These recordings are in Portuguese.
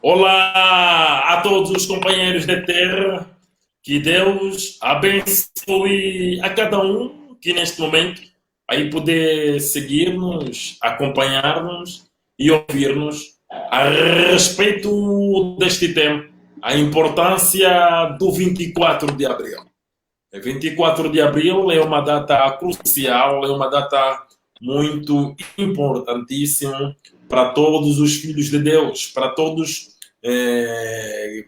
Olá a todos os companheiros da Terra, que Deus abençoe a cada um que neste momento aí poder seguir-nos, acompanhar-nos e ouvir-nos a respeito deste tema, a importância do 24 de abril. 24 de abril é uma data crucial, é uma data muito importantíssima para todos os filhos de Deus, para todos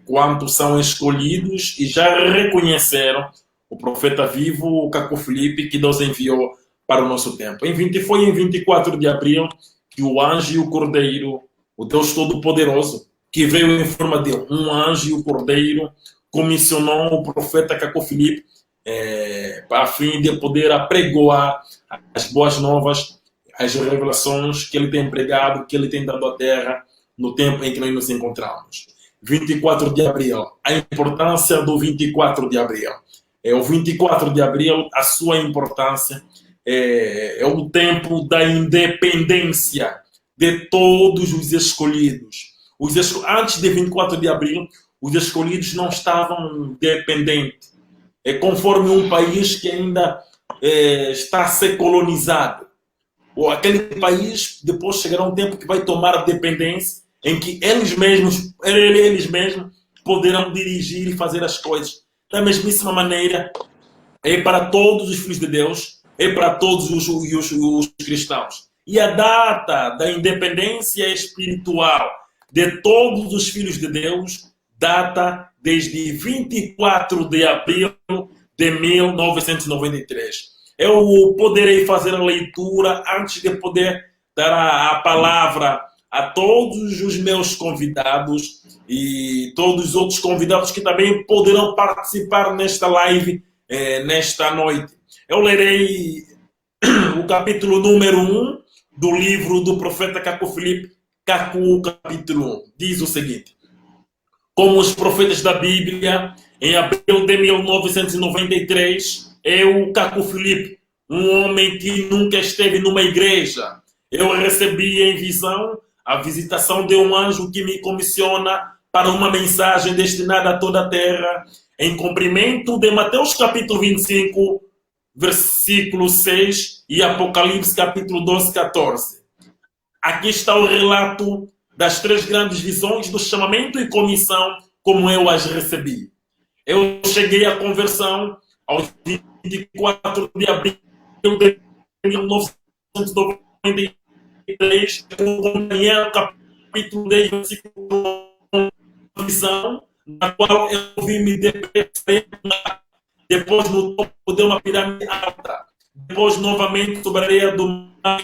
quantos são escolhidos e já reconheceram o profeta vivo, o Caco Filipe, que Deus enviou para o nosso tempo. Foi em 24 de abril que o anjo e o cordeiro, o Deus Todo-Poderoso, que veio em forma de um anjo e o cordeiro, comissionou o profeta Caco Filipe a fim de poder apregoar as boas novas, as revelações que ele tem pregado, que ele tem dado à terra no tempo em que nós nos encontramos. 24 de abril, a importância do 24 de abril. O 24 de abril, a sua importância é o tempo da independência de todos os escolhidos. Antes de 24 de abril, os escolhidos não estavam dependentes. É conforme um país que ainda está a ser colonizado. Ou aquele país depois chegará um tempo que vai tomar a dependência em que eles mesmos poderão dirigir e fazer as coisas. Da mesmíssima maneira, é para todos os filhos de Deus, é para todos os cristãos. E a data da independência espiritual de todos os filhos de Deus data desde 24 de abril de 1993. Eu poderei fazer a leitura antes de poder dar a palavra a todos os meus convidados e todos os outros convidados que também poderão participar nesta live nesta noite. Eu lerei o capítulo número 1 do livro do profeta Caco Filipe, Caco, capítulo 1. Diz o seguinte: como os profetas da Bíblia, em abril de 1993, eu, Caco Filipe, um homem que nunca esteve numa igreja, eu recebi em visão a visitação de um anjo que me comissiona para uma mensagem destinada a toda a terra, em cumprimento de Mateus capítulo 25, versículo 6 e Apocalipse capítulo 12, 14. Aqui está o relato das três grandes visões do chamamento e comissão, como eu as recebi. Eu cheguei à conversão aos 24 de abril de 1993, com Daniel, capítulo 10, versículo 1, visão, na qual eu vi me depreender, depois no topo de uma pirâmide alta, depois novamente sobre a areia do mar,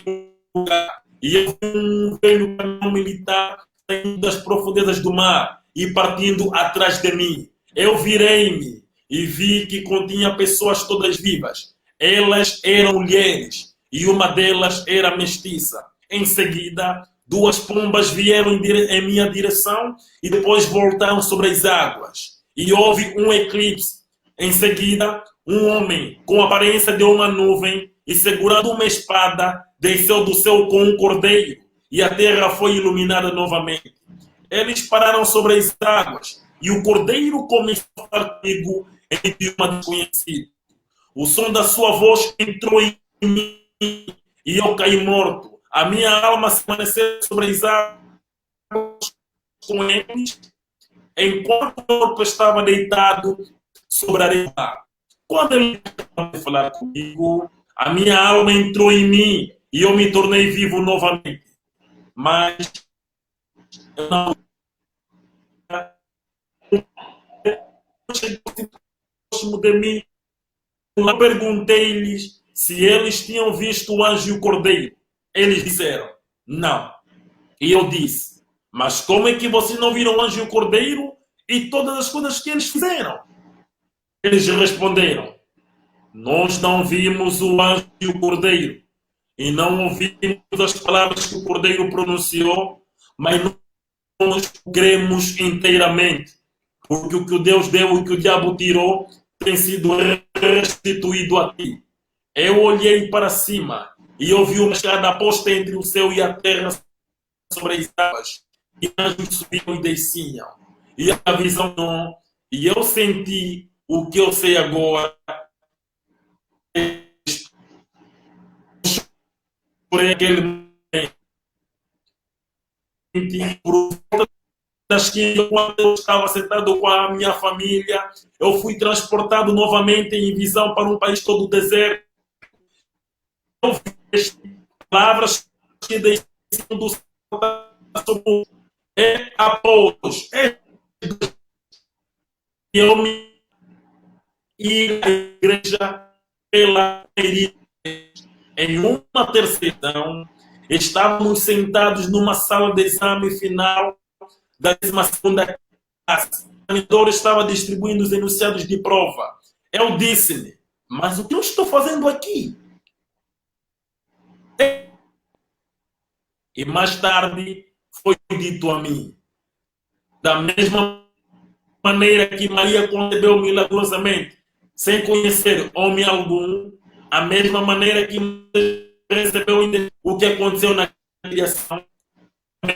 e eu vi um velho caminhão militar saindo das profundezas do mar e partindo atrás de mim. Eu virei-me e vi que continha pessoas todas vivas. Elas eram mulheres e uma delas era mestiça. Em seguida, duas pombas vieram em minha direção e depois voltaram sobre as águas. E houve um eclipse. Em seguida, um homem com a aparência de uma nuvem e segurando uma espada desceu do céu com um cordeiro e a terra foi iluminada novamente. Eles pararam sobre as águas e o cordeiro começou a falar comigo em idioma desconhecido. O som da sua voz entrou em mim e eu caí morto. A minha alma se permaneceu sobre as águas com eles, enquanto o corpo estava deitado sobre a areia. Quando ele começou a falar comigo, a minha alma entrou em mim e eu me tornei vivo novamente. Mas eu não cheguei próximo de mim. Eu perguntei-lhes se eles tinham visto o anjo e o cordeiro. Eles disseram, não. E eu disse, mas como é que vocês não viram o anjo e o cordeiro e todas as coisas que eles fizeram? Eles responderam, nós não vimos o anjo e o cordeiro e não ouvimos as palavras que o cordeiro pronunciou, mas nós cremos inteiramente, porque o que Deus deu e o que o diabo tirou tem sido restituído a ti. Eu olhei para cima e ouvi uma escada posta entre o céu e a terra sobre as águas. e anjos subiam e desciam. E a visão não. E eu senti o que eu sei agora por aquele momento. Por volta das 15, quando eu estava sentado com a minha família, eu fui transportado novamente em visão para um país todo deserto. Eu vi palavras que desciam do céu é após eu me ir à igreja pela em uma terceira, estávamos sentados numa sala de exame final da 12ª classe. O monitor estava distribuindo os enunciados de prova. Eu disse-lhe, mas o que eu estou fazendo aqui? E mais tarde foi dito a mim, da mesma maneira que Maria concebeu milagrosamente, sem conhecer homem algum, a mesma maneira que recebeu o que aconteceu na criação, a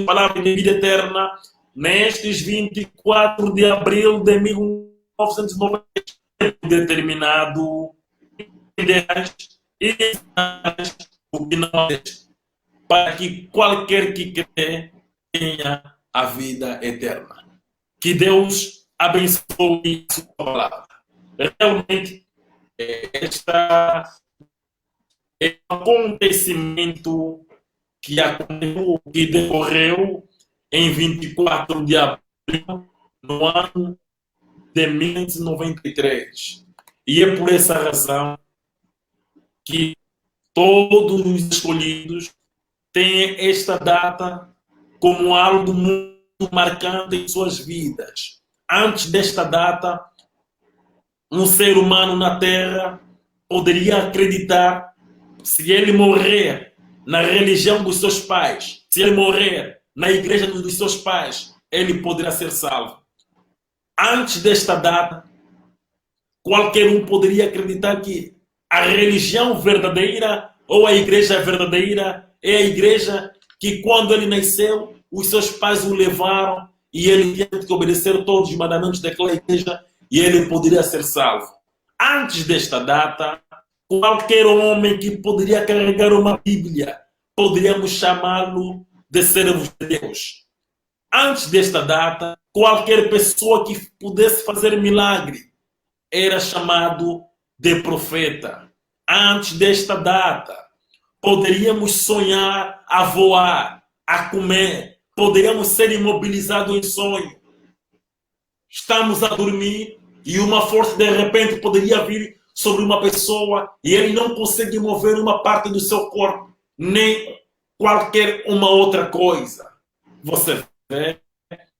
palavra de vida eterna, nestes 24 de abril de 1990, determinado e o que não é, para que qualquer que crê tenha a vida eterna. Que Deus abençoe sua palavra. Realmente, este é um acontecimento que decorreu em 24 de abril no ano de 1993. E é por essa razão que todos os escolhidos têm esta data como algo muito marcante em suas vidas. Antes desta data, um ser humano na Terra poderia acreditar, se ele morrer na religião dos seus pais, se ele morrer na igreja dos seus pais, ele poderá ser salvo. Antes desta data, qualquer um poderia acreditar que a religião verdadeira ou a igreja verdadeira é a igreja que, quando ele nasceu, os seus pais o levaram e ele tinha que obedecer todos os mandamentos daquela igreja e ele poderia ser salvo. Antes desta data, qualquer homem que poderia carregar uma Bíblia, poderíamos chamá-lo de servo de Deus. Antes desta data, qualquer pessoa que pudesse fazer milagre era chamado de profeta. Antes desta data, poderíamos sonhar a voar, a comer, poderíamos ser imobilizados em sonho. Estamos a dormir e uma força de repente poderia vir sobre uma pessoa e ele não consegue mover uma parte do seu corpo, nem qualquer uma outra coisa. Você vê?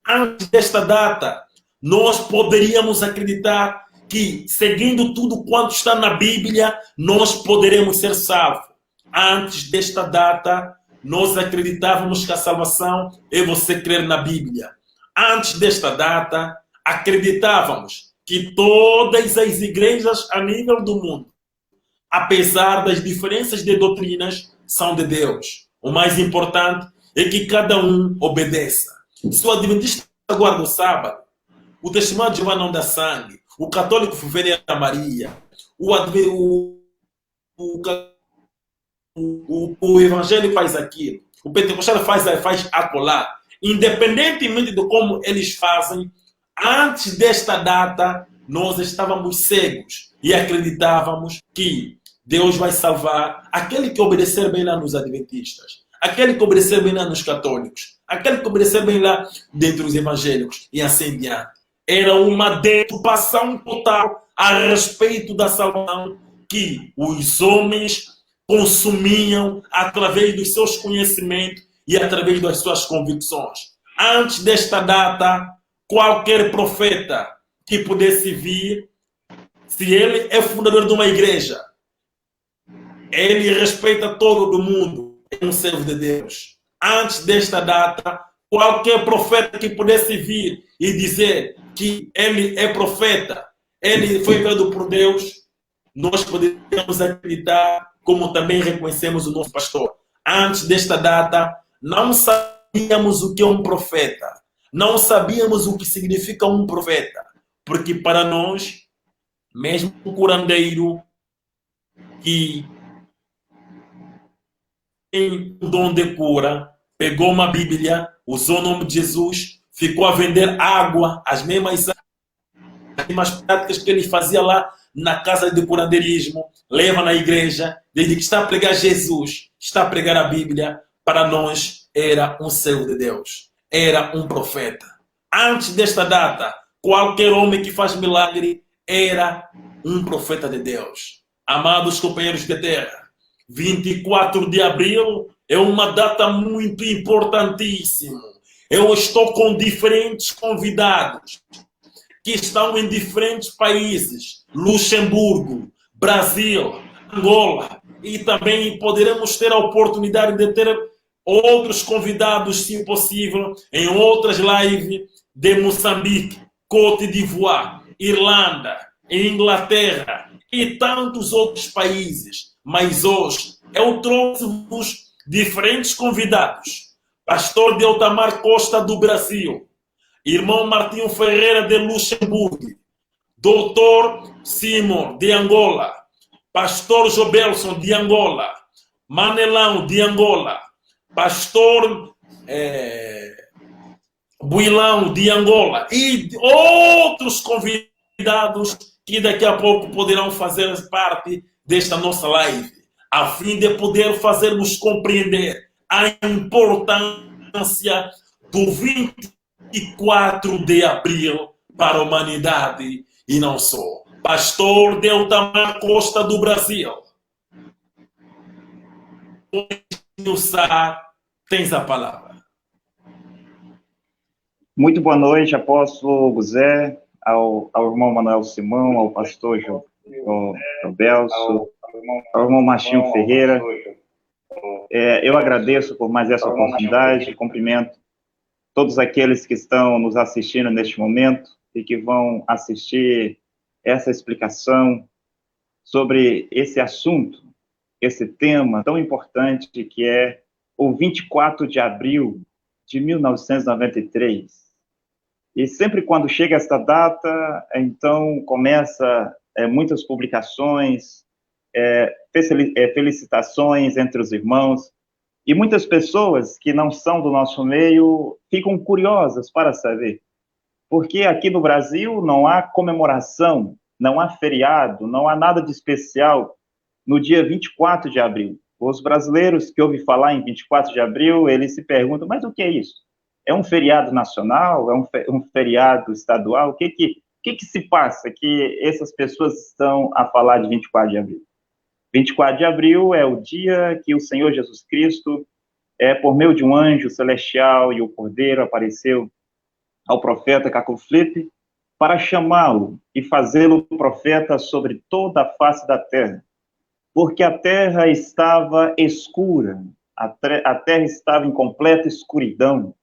Antes desta data, nós poderíamos acreditar que, seguindo tudo quanto está na Bíblia, nós poderemos ser salvos. Antes desta data, nós acreditávamos que a salvação é você crer na Bíblia. Antes desta data, acreditávamos que todas as igrejas a nível do mundo, apesar das diferenças de doutrinas, são de Deus. O mais importante é que cada um obedeça. Se o adventista guarda o sábado, o testemunho de Jeová não dá sangue, o católico venera a Maria, o evangélico faz aquilo, o pentecostal faz acolá. Independentemente de como eles fazem, antes desta data, nós estávamos cegos e acreditávamos que Deus vai salvar aquele que obedecer bem lá nos adventistas, aquele que obedecer bem lá nos católicos, aquele que obedecer bem lá dentro dos evangélicos e assim diante. Era uma deturpação total a respeito da salvação que os homens consumiam através dos seus conhecimentos e através das suas convicções. Antes desta data, qualquer profeta que pudesse vir, se ele é fundador de uma igreja, ele respeita todo mundo, é um servo de Deus. Antes desta data, qualquer profeta que pudesse vir e dizer que ele é profeta, ele foi enviado por Deus, nós poderíamos acreditar, como também reconhecemos o nosso pastor. Antes desta data, não sabemos sabíamos o que é um profeta. Não sabíamos o que significa um profeta. Porque para nós, mesmo o curandeiro que tem o dom de cura, pegou uma Bíblia, usou o nome de Jesus, ficou a vender água, as mesmas práticas que ele fazia lá na casa de curandeirismo, leva na igreja, desde que está a pregar Jesus, está a pregar a Bíblia, para nós era um servo de Deus, era um profeta. Antes desta data, qualquer homem que faz milagre era um profeta de Deus. Amados companheiros de terra, 24 de abril é uma data muito importantíssima. Eu estou com diferentes convidados que estão em diferentes países, Luxemburgo, Brasil, Angola, e também poderemos ter a oportunidade de ter outros convidados, se possível, em outras lives de Moçambique, Côte d'Ivoire, Irlanda, Inglaterra e tantos outros países. Mas hoje eu trouxe-vos diferentes convidados. Pastor Deltamar Costa do Brasil, irmão Martinho Ferreira de Luxemburgo, doutor Simon de Angola, pastor Jobelson de Angola, Manelão de Angola, pastor Builão de Angola e outros convidados que daqui a pouco poderão fazer parte desta nossa live, a fim de poder fazermos compreender a importância do 24 de abril para a humanidade e não só. Pastor Deltamar Costa do Brasil, tens a palavra. Muito boa noite, apóstolo José, ao irmão Manuel Simão, ao pastor Belso, ao irmão Martinho Ferreira. Eu agradeço por mais essa oportunidade, cumprimento todos aqueles que estão nos assistindo neste momento e que vão assistir essa explicação sobre esse assunto, esse tema tão importante que é o 24 de abril de 1993. E sempre quando chega esta data, então começa muitas publicações, felicitações entre os irmãos, e muitas pessoas que não são do nosso meio ficam curiosas para saber, porque aqui no Brasil não há comemoração, não há feriado, não há nada de especial no dia 24 de abril. Os brasileiros que ouvem falar em 24 de abril, eles se perguntam, mas o que é isso? É um feriado nacional? É um feriado estadual? O que se passa que essas pessoas estão a falar de 24 de abril? 24 de abril é o dia que o Senhor Jesus Cristo, por meio de um anjo celestial e o Cordeiro, apareceu ao profeta Caco Filipe para chamá-lo e fazê-lo profeta sobre toda a face da terra, porque a terra estava escura, a terra estava em completa escuridão,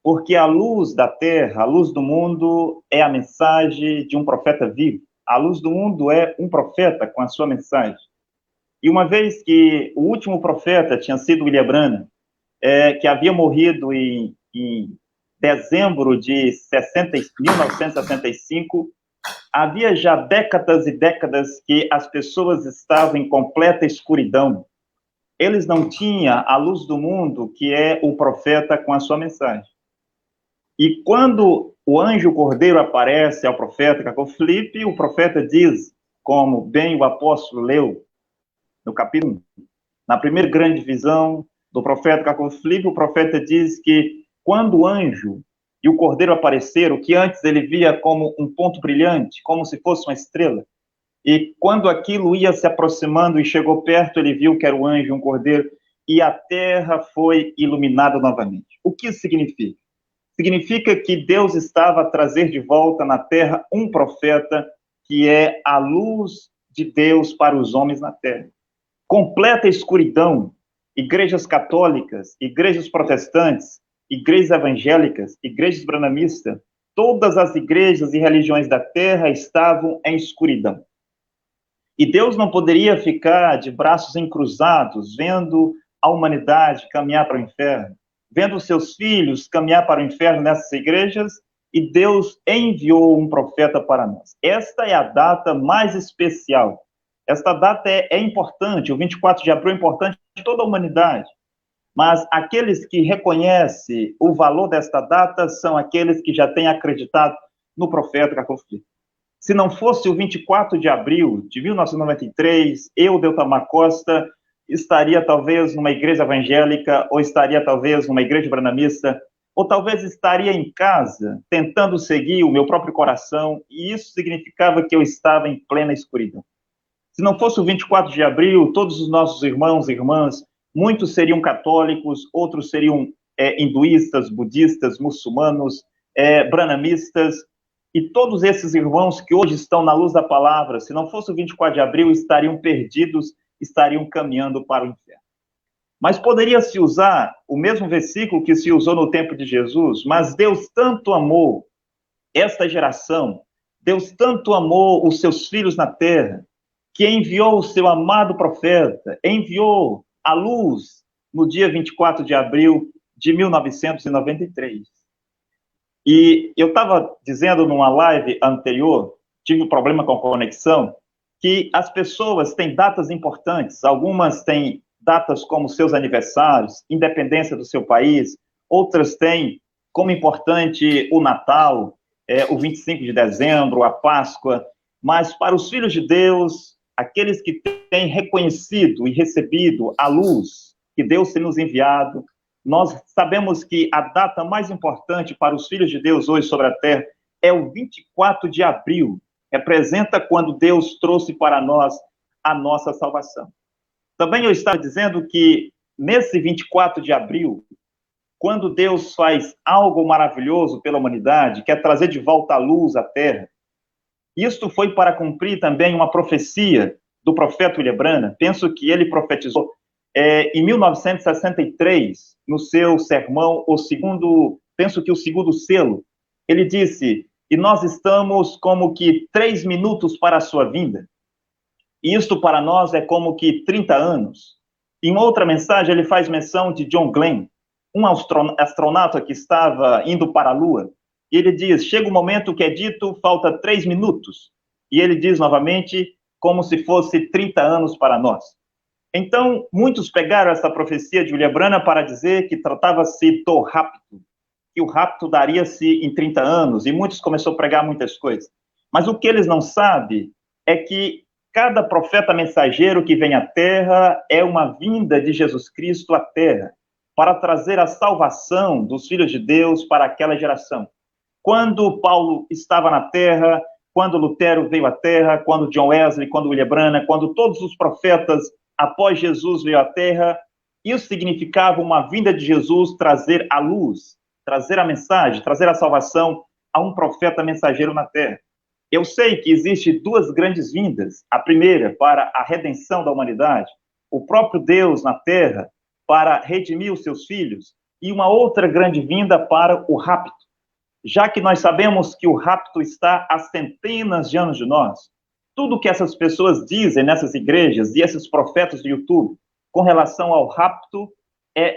porque a luz da terra, a luz do mundo, é a mensagem de um profeta vivo. A luz do mundo é um profeta com a sua mensagem. E uma vez que o último profeta tinha sido William Branham, que havia morrido em dezembro de 1965, havia já décadas e décadas que as pessoas estavam em completa escuridão. Eles não tinham a luz do mundo, que é o profeta com a sua mensagem. E quando o anjo Cordeiro aparece ao profeta Caco Filipe, o profeta diz, como bem o apóstolo leu no capítulo 1, na primeira grande visão do profeta Caco Filipe, o profeta diz que quando o anjo e o Cordeiro apareceram, que antes ele via como um ponto brilhante, como se fosse uma estrela, e quando aquilo ia se aproximando e chegou perto, ele viu que era o anjo e um Cordeiro, e a terra foi iluminada novamente. O que isso significa? Significa que Deus estava a trazer de volta na terra um profeta que é a luz de Deus para os homens na terra. Completa escuridão, igrejas católicas, igrejas protestantes, igrejas evangélicas, igrejas branamistas, todas as igrejas e religiões da terra estavam em escuridão. E Deus não poderia ficar de braços encruzados, vendo a humanidade caminhar para o inferno, vendo seus filhos caminhar para o inferno nessas igrejas, e Deus enviou um profeta para nós. Esta é a data mais especial. Esta data é importante, o 24 de abril é importante para toda a humanidade. Mas aqueles que reconhecem o valor desta data são aqueles que já têm acreditado no profeta Cacau Filipe. Se não fosse o 24 de abril de 1993, eu, Deltamar Costa, estaria talvez numa igreja evangélica, ou estaria talvez numa igreja branamista, ou talvez estaria em casa, tentando seguir o meu próprio coração, e isso significava que eu estava em plena escuridão. Se não fosse o 24 de abril, todos os nossos irmãos e irmãs, muitos seriam católicos, outros seriam hinduístas, budistas, muçulmanos, branamistas, e todos esses irmãos que hoje estão na luz da palavra, se não fosse o 24 de abril, estariam perdidos, estariam caminhando para o inferno. Mas poderia-se usar o mesmo versículo que se usou no tempo de Jesus, mas Deus tanto amou esta geração, Deus tanto amou os seus filhos na terra, que enviou o seu amado profeta, enviou a luz no dia 24 de abril de 1993. E eu estava dizendo numa live anterior, tive um problema com a conexão, que as pessoas têm datas importantes, algumas têm datas como seus aniversários, independência do seu país, outras têm como importante o Natal, o 25 de dezembro, a Páscoa, mas para os filhos de Deus, aqueles que têm reconhecido e recebido a luz que Deus tem nos enviado, nós sabemos que a data mais importante para os filhos de Deus hoje sobre a terra é o 24 de abril, representa quando Deus trouxe para nós a nossa salvação. Também eu estava dizendo que nesse 24 de abril, quando Deus faz algo maravilhoso pela humanidade, quer trazer de volta a luz à terra, isto foi para cumprir também uma profecia do profeta William Branham. Penso que ele profetizou em 1963, no seu sermão, o segundo selo, ele disse, e nós estamos como que 3 minutos para a sua vinda. E isto para nós é como que 30 anos. Em outra mensagem, ele faz menção de John Glenn, um astronauta que estava indo para a Lua. E ele diz, chega o momento que é dito, falta 3 minutos. E ele diz novamente, como se fosse 30 anos para nós. Então, muitos pegaram essa profecia de William Branham para dizer que tratava-se do rapto, que o rapto daria-se em 30 anos, e muitos começaram a pregar muitas coisas. Mas o que eles não sabem é que cada profeta mensageiro que vem à terra é uma vinda de Jesus Cristo à terra, para trazer a salvação dos filhos de Deus para aquela geração. Quando Paulo estava na terra, quando Lutero veio à terra, quando John Wesley, quando William Branham, quando todos os profetas após Jesus veio à terra, isso significava uma vinda de Jesus trazer a luz, trazer a mensagem, trazer a salvação a um profeta mensageiro na terra. Eu sei que existem 2 grandes vindas. A primeira, para a redenção da humanidade, o próprio Deus na terra, para redimir os seus filhos, e uma outra grande vinda para o rapto. Já que nós sabemos que o rapto está a centenas de anos de nós, tudo que essas pessoas dizem nessas igrejas e esses profetas do YouTube com relação ao rapto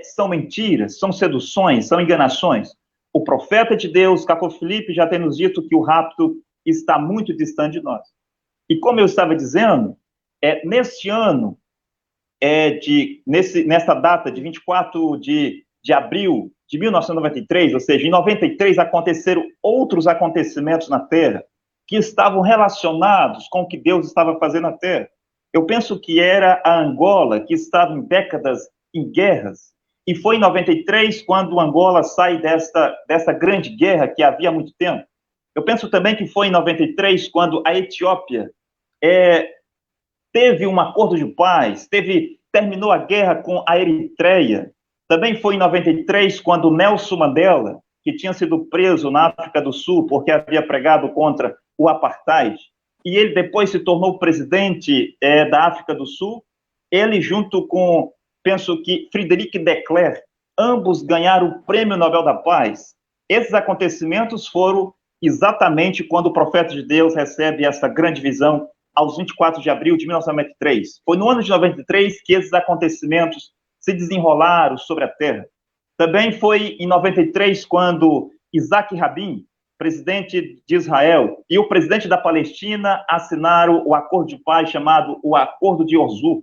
são mentiras, são seduções, são enganações. O profeta de Deus, Cacau Filipe, já tem nos dito que o rapto está muito distante de nós. E como eu estava dizendo, neste ano, nessa data de 24 de abril de 1993, ou seja, em 93 aconteceram outros acontecimentos na Terra que estavam relacionados com o que Deus estava fazendo na Terra. Eu penso que era a Angola, que estava em décadas em guerras, e foi em 93 quando Angola sai dessa grande guerra que havia há muito tempo. Eu penso também que foi em 93 quando a Etiópia teve um acordo de paz, terminou a guerra com a Eritreia. Também foi em 93 quando Nelson Mandela, que tinha sido preso na África do Sul porque havia pregado contra o apartheid, e ele depois se tornou presidente da África do Sul, ele junto com, penso que Frederic de Klerk, ambos ganharam o Prêmio Nobel da Paz. Esses acontecimentos foram exatamente quando o profeta de Deus recebe essa grande visão aos 24 de abril de 1993. Foi no ano de 93 que esses acontecimentos se desenrolaram sobre a Terra. Também foi em 93 quando Isaac Rabin, presidente de Israel, e o presidente da Palestina assinaram o acordo de paz chamado o Acordo de Oslo.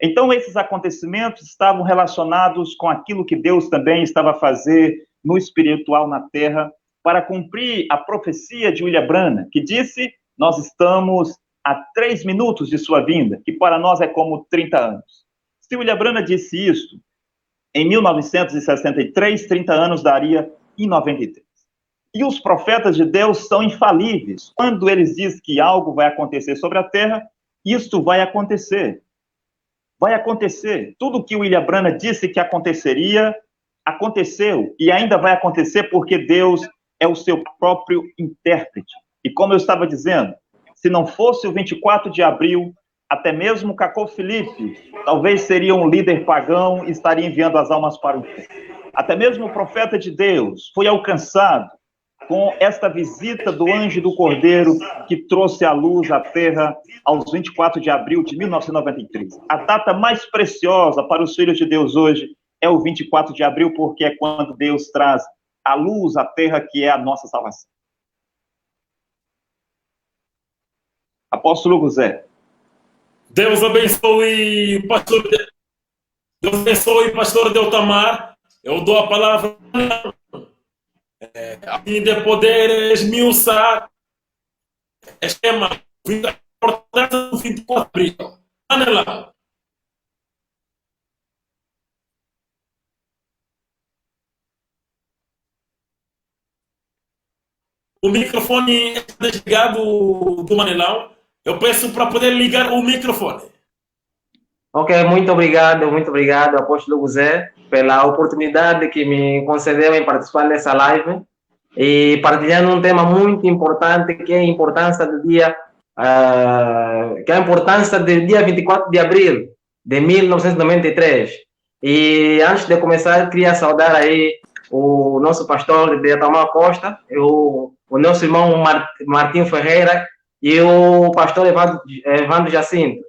Então, esses acontecimentos estavam relacionados com aquilo que Deus também estava a fazer no espiritual na terra, para cumprir a profecia de William Branham, que disse: nós estamos a 3 minutos de sua vinda, que para nós é como 30 anos. Se William Branham disse isso em 1963, 30 anos daria em 93. E os profetas de Deus são infalíveis. Quando eles dizem que algo vai acontecer sobre a terra, isto vai acontecer. Vai acontecer. Tudo que William Branham disse que aconteceria, aconteceu. E ainda vai acontecer porque Deus é o seu próprio intérprete. E como eu estava dizendo, se não fosse o 24 de abril, até mesmo Cacô Felipe talvez seria um líder pagão e estaria enviando as almas para o inferno. Até mesmo o profeta de Deus foi alcançado com esta visita do anjo do Cordeiro que trouxe a luz à terra aos 24 de abril de 1993. A data mais preciosa para os filhos de Deus hoje é o 24 de abril, porque é quando Deus traz a luz à terra, que é a nossa salvação. Apóstolo José. Deus abençoe, pastor. Deus abençoe, pastor Deltamar. Eu dou a palavra a fim de poder esmiuçar este tema, a importância do 24 de abril. Anela. O microfone está desligado do Manelão. Eu peço para poder ligar o microfone. Ok, muito obrigado, apóstolo José, pela oportunidade que me concedeu em participar dessa live e partilhando um tema muito importante, que é a importância do dia, que é a importância do dia 24 de abril de 1993. E antes de começar, queria saudar aí o nosso pastor de Atamar Costa, o nosso irmão Martim Ferreira e o pastor Evandro Jacinto.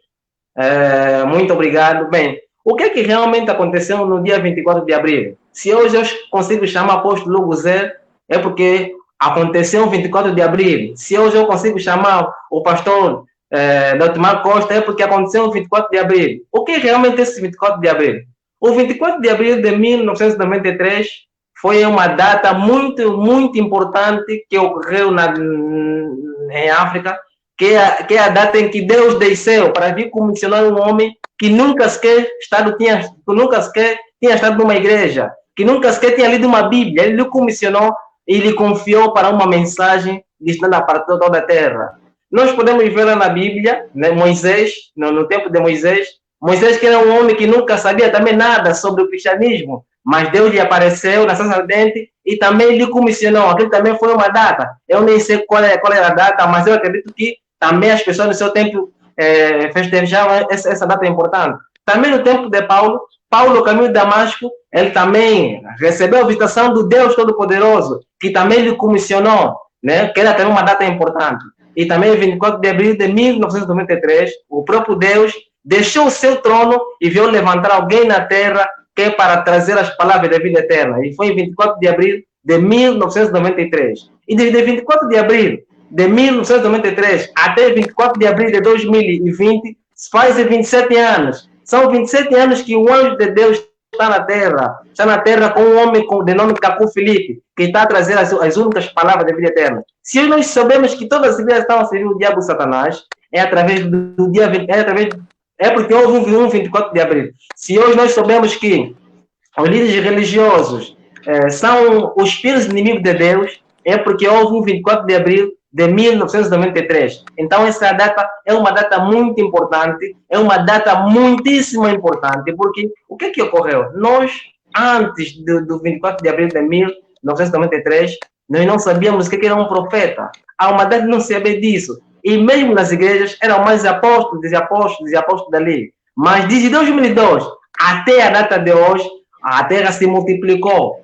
Muito obrigado. Bem, o que é que realmente aconteceu no dia 24 de abril? Se hoje eu consigo chamar apóstolo José, é porque aconteceu 24 de abril. Se hoje eu consigo chamar o pastor Deltamar Costa, é porque aconteceu 24 de abril. O que é realmente esse 24 de abril? O 24 de abril de 1993 foi uma data muito, muito importante que ocorreu em África, que é a data em que Deus desceu para vir comissionar um homem que nunca sequer tinha estado numa igreja, que nunca sequer tinha lido uma Bíblia. Ele lhe comissionou e lhe confiou para uma mensagem destinada para toda a terra. Nós podemos ver lá na Bíblia, né, Moisés, no tempo de Moisés, que era um homem que nunca sabia também nada sobre o cristianismo, mas Deus lhe apareceu na sarça ardente e também lhe comissionou. Aquilo também foi uma data. Eu nem sei qual era a data, mas eu acredito que também as pessoas no seu tempo festejavam essa data importante. Também no tempo de Paulo, no caminho de Damasco, ele também recebeu a visitação do Deus Todo-Poderoso, que também lhe comissionou, né, que era também uma data importante. E também, 24 de abril de 1993, o próprio Deus deixou o seu trono e veio levantar alguém na terra que é para trazer as palavras da vida eterna. E foi em 24 de abril de 1993. E desde 24 de abril de 1993 até 24 de abril de 2020, fazem 27 anos. São 27 anos que o anjo de Deus está na terra com um homem de nome Cacô Felipe, que está a trazer as únicas palavras da vida eterna. Se nós sabemos que todas as igrejas estão a servir o diabo Satanás, é através do dia 20, é porque houve um 24 de abril. Se hoje nós sabemos que os líderes religiosos são os filhos inimigos de Deus, é porque houve um 24 de abril de 1993. Então, essa data é uma data muito importante, é uma data muitíssimo importante, porque o que ocorreu? Nós, antes do 24 de abril de 1993, nós não sabíamos o que era um profeta. A humanidade não sabia disso. E mesmo nas igrejas, eram mais apóstolos dali. Mas desde 2002 até a data de hoje, a terra se multiplicou.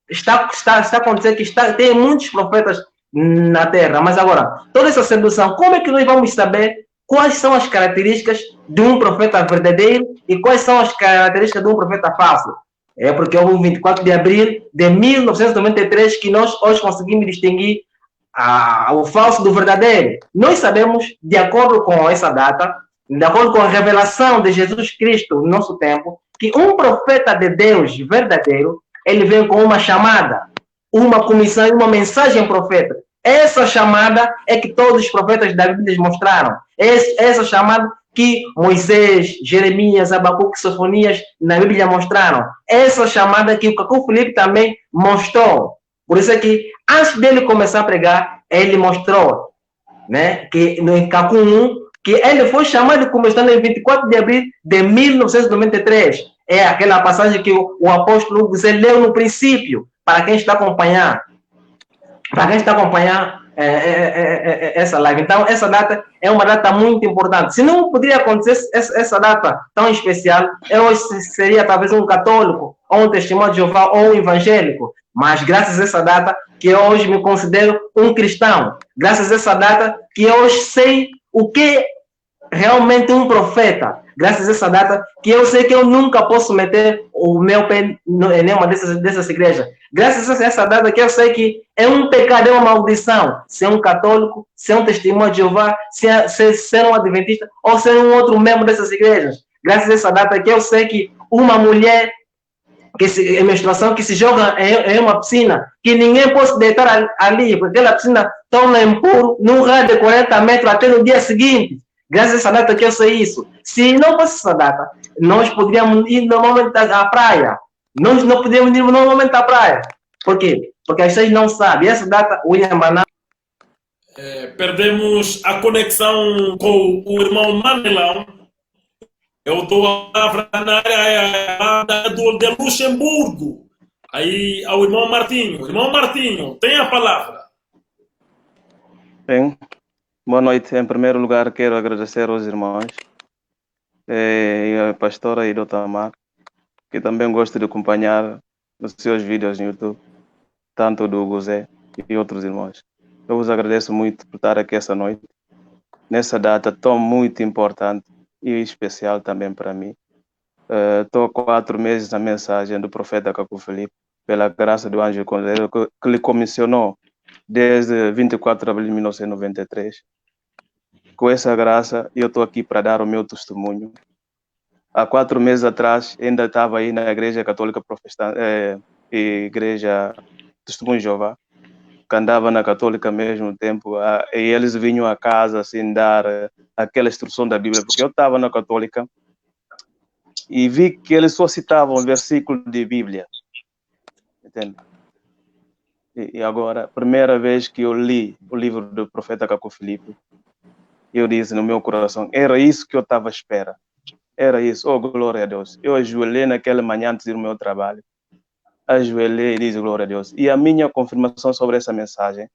Está acontecendo que tem muitos profetas na terra. Mas agora, toda essa sedução, como é que nós vamos saber quais são as características de um profeta verdadeiro e quais são as características de um profeta falso. É porque houve um 24 de abril de 1993 que nós hoje conseguimos distinguir o falso do verdadeiro. Nós sabemos, de acordo com essa data, de acordo com a revelação de Jesus Cristo no nosso tempo, que um profeta de Deus verdadeiro, ele vem com uma chamada, uma comissão e uma mensagem profeta. Essa chamada é que todos os profetas da Bíblia mostraram. Essa chamada que Moisés, Jeremias, Abacuque, Sofonias na Bíblia mostraram. Essa chamada que o Cacu Felipe também mostrou. Por isso é que, antes dele começar a pregar, ele mostrou, né, que no Cacu 1, que ele foi chamado como está em 24 de abril de 1993. É aquela passagem que o apóstolo José leu no princípio, para quem está acompanhando. Para quem está acompanhando essa live. Então, essa data é uma data muito importante. Se não poderia acontecer essa data tão especial, eu seria talvez um católico, ou um testemunho de Jeová, ou um evangélico. Mas graças a essa data que eu hoje me considero um cristão. Graças a essa data que eu hoje sei o que realmente um profeta. Graças a essa data que eu sei que eu nunca posso meter o meu pé em nenhuma dessas igrejas. Graças a essa data que eu sei que é um pecado, é uma maldição. Ser um católico, ser um testemunho de Jeová, ser um adventista ou ser um outro membro dessas igrejas. Graças a essa data que eu sei que uma mulher em menstruação que se joga em uma piscina, que ninguém pode deitar ali, porque aquela piscina torna impuro num raio de 40 metros até no dia seguinte. Graças a essa data que eu sei isso. Se não fosse essa data, nós poderíamos ir normalmente à praia. Nós não podíamos ir normalmente à praia. Por quê? Porque vocês não sabem. Essa data, William Banana... Perdemos a conexão com o irmão Manelão. Eu dou a palavra na área de Luxemburgo. Aí ao irmão Martinho. Irmão Martinho, tem a palavra. Bem, boa noite. Em primeiro lugar, quero agradecer aos irmãos e a pastora e doutor Amar, que também gosto de acompanhar os seus vídeos no YouTube, tanto do Guzé e outros irmãos. Eu vos agradeço muito por estar aqui essa noite, nessa data tão muito importante e especial também para mim. Estou há 4 meses na mensagem do profeta Cacu Felipe, pela graça do anjo Cordeiro, que lhe comissionou desde 24 de abril de 1993. Com essa graça, eu estou aqui para dar o meu testemunho. Há 4 meses atrás, ainda estava aí na Igreja Católica Protestante, Igreja Testemunho de Jeová, que andava na Católica ao mesmo tempo, e eles vinham a casa assim dar aquela instrução da Bíblia, porque eu estava na Católica e vi que eles só citavam um versículo de Bíblia, entende? E agora, primeira vez que eu li o livro do profeta Cacu Felipe, eu disse no meu coração, era isso que eu estava à espera. Era isso, oh glória a Deus. Eu ajoelhei naquela manhã antes de ir ao meu trabalho. Ajoelhei e disse glória a Deus. E a minha confirmação sobre essa mensagem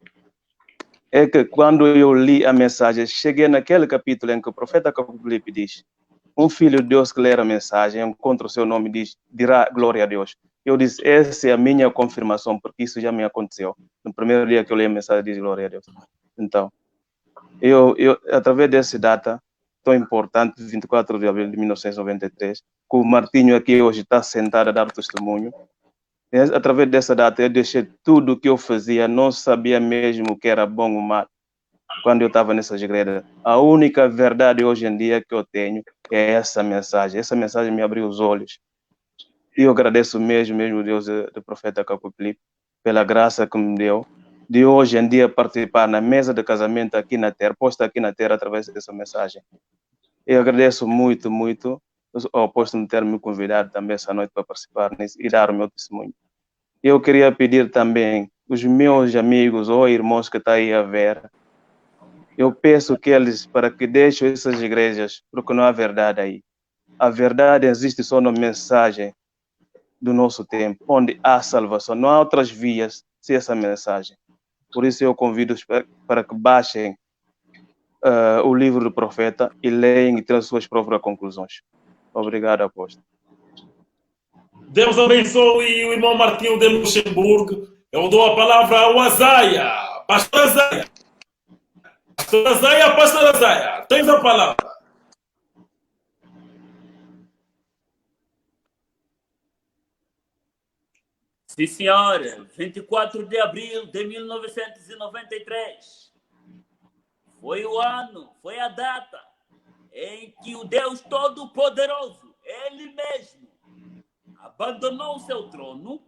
é que quando eu li a mensagem, cheguei naquele capítulo em que o profeta Cacu Felipe diz, um filho de Deus que lê a mensagem, encontra o seu nome e dirá glória a Deus. Eu disse, essa é a minha confirmação, porque isso já me aconteceu. No primeiro dia que eu li a mensagem, diz glória a Deus. Então, eu através dessa data tão importante, 24 de abril de 1993, que o Martinho aqui hoje está sentado a dar testemunho, através dessa data eu deixei tudo o que eu fazia, não sabia mesmo o que era bom ou mal, quando eu estava nessas igrejas. A única verdade hoje em dia que eu tenho é essa mensagem. Essa mensagem me abriu os olhos. E eu agradeço mesmo Deus do profeta Cacu Felipe pela graça que me deu de hoje em dia participar na mesa de casamento aqui na Terra, posta aqui na Terra através dessa mensagem. Eu agradeço muito ao apóstolo ter me convidado também essa noite para participar nisso e dar o meu testemunho. Eu queria pedir também os meus amigos ou irmãos que estão aí a ver, eu peço que eles, para que deixem essas igrejas, porque não há verdade aí. A verdade existe só na mensagem do nosso tempo, onde há salvação. Não há outras vias sem essa mensagem. Por isso eu convido-os para que baixem o livro do profeta e leiam e tenham suas próprias conclusões. Obrigado, apóstolo. Deus abençoe o irmão Martinho de Luxemburgo. Eu dou a palavra ao Azaia. Pastor Azaia. Pastor Azaia, tens a palavra. Sim, senhora. 24 de abril de 1993. Foi o ano, foi a data em que o Deus Todo-Poderoso, Ele mesmo, abandonou o seu trono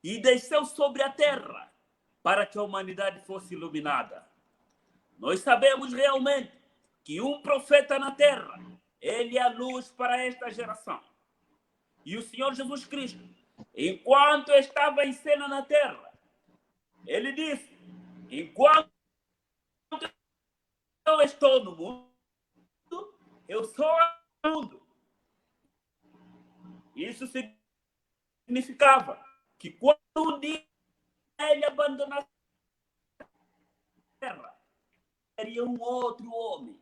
e desceu sobre a terra para que a humanidade fosse iluminada. Nós sabemos realmente que um profeta na terra, ele é a luz para esta geração. E o Senhor Jesus Cristo, enquanto estava em cena na terra, ele disse: enquanto eu estou no mundo, eu sou o mundo. Isso significava que quando um dia ele abandonasse a terra, seria um outro homem.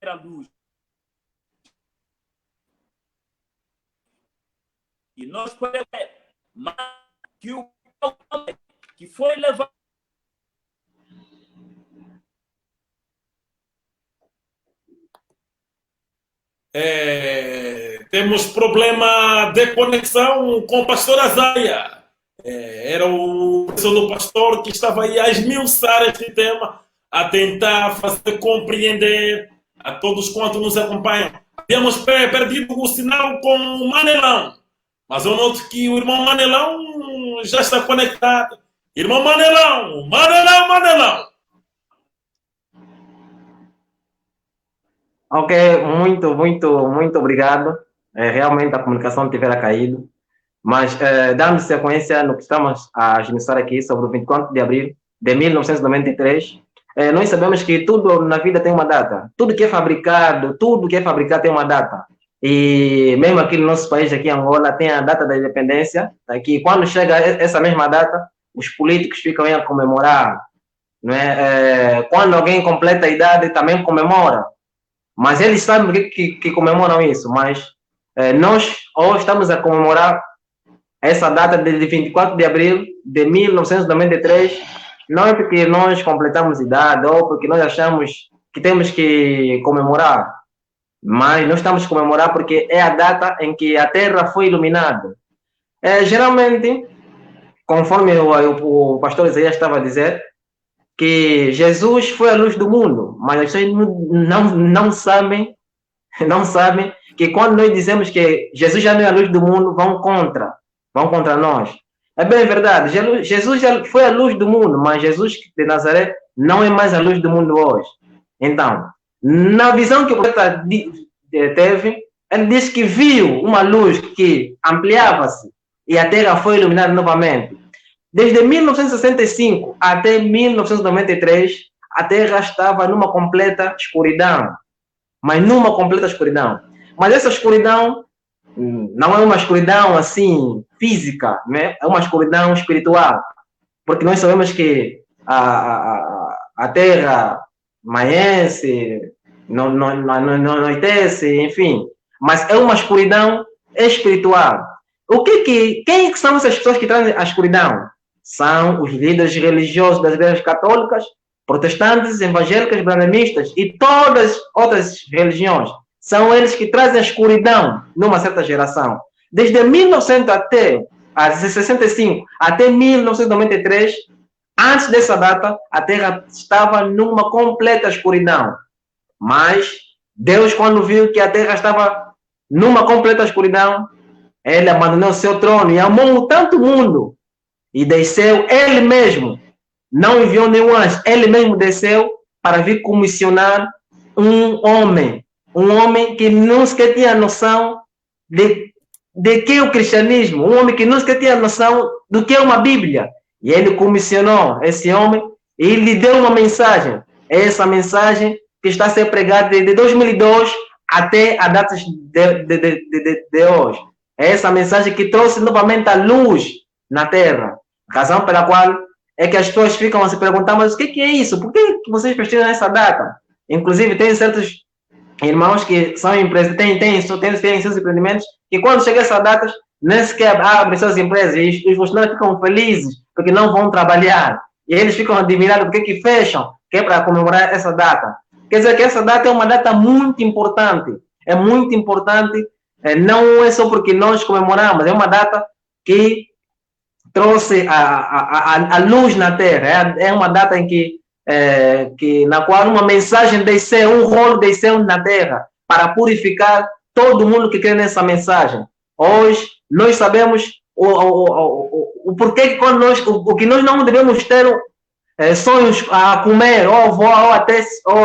Era a luz. E nós podemos ver que o homem que foi levado temos problema de conexão com o pastor Azaia. Era o professor do pastor que estava aí a esmiuçar este tema, a tentar fazer compreender a todos quantos nos acompanham. Havíamos perdido o sinal com o Manelão, mas eu noto que o irmão Manelão já está conectado. Irmão Manelão, Manelão. Ok, muito obrigado. Realmente a comunicação tivera caído, mas dando sequência no que estamos a esmiuçar aqui sobre o 24 de abril de 1993, nós sabemos que tudo na vida tem uma data. Tudo que é fabricado tem uma data. E mesmo aqui no nosso país, aqui em Angola, tem a data da independência, que quando chega essa mesma data, os políticos ficam aí a comemorar. Não é? Quando alguém completa a idade, também comemora. Mas eles sabem que comemoram isso, mas nós hoje estamos a comemorar essa data de 24 de abril de 1993, não é porque nós completamos idade ou porque nós achamos que temos que comemorar, mas nós estamos a comemorar porque é a data em que a Terra foi iluminada. Geralmente, conforme o pastor Isaías estava a dizer, que Jesus foi a luz do mundo, mas vocês não sabem que quando nós dizemos que Jesus já não é a luz do mundo, vão contra nós. É bem verdade, Jesus já foi a luz do mundo, mas Jesus de Nazaré não é mais a luz do mundo hoje. Então, na visão que o profeta teve, ele disse que viu uma luz que ampliava-se e a terra foi iluminada novamente. Desde 1965 até 1993, a Terra estava numa completa escuridão. Mas essa escuridão não é uma escuridão assim física, né? É uma escuridão espiritual. Porque nós sabemos que a Terra amanhece, não anoitece, enfim. Mas é uma escuridão espiritual. Quem são essas pessoas que trazem a escuridão? São os líderes religiosos das igrejas católicas, protestantes, evangélicas, brahmanistas e todas as outras religiões. São eles que trazem a escuridão numa certa geração. Desde 1965 até 1993, antes dessa data, a Terra estava numa completa escuridão. Mas Deus, quando viu que a Terra estava numa completa escuridão, ele abandonou seu trono e amou tanto o mundo e desceu ele mesmo. Não enviou nenhum anjo, ele mesmo desceu para vir comissionar um homem que não sequer tinha noção de que é o cristianismo, um homem que não sequer tinha noção do que é uma Bíblia. E ele comissionou esse homem e lhe deu uma mensagem. Essa mensagem que está a ser pregada de 2002 até a data de hoje. Essa mensagem que trouxe novamente a luz na Terra. A razão pela qual é que as pessoas ficam a se perguntar, mas o que é isso? Por que vocês festejam essa data? Inclusive, tem certos irmãos que são empresas, têm seus empreendimentos, que quando chega essa data, nem sequer abrem suas empresas e os funcionários ficam felizes porque não vão trabalhar. E eles ficam admirados porque que fecham, que é para comemorar essa data. Quer dizer que essa data é uma data muito importante. É muito importante, não é só porque nós comemoramos, é uma data que trouxe a luz na Terra. É uma data em que na qual uma mensagem desceu, um rolo desceu na Terra para purificar todo mundo que crê nessa mensagem. Hoje, nós sabemos o porquê que quando o que nós não devemos ter sonhos a comer, ou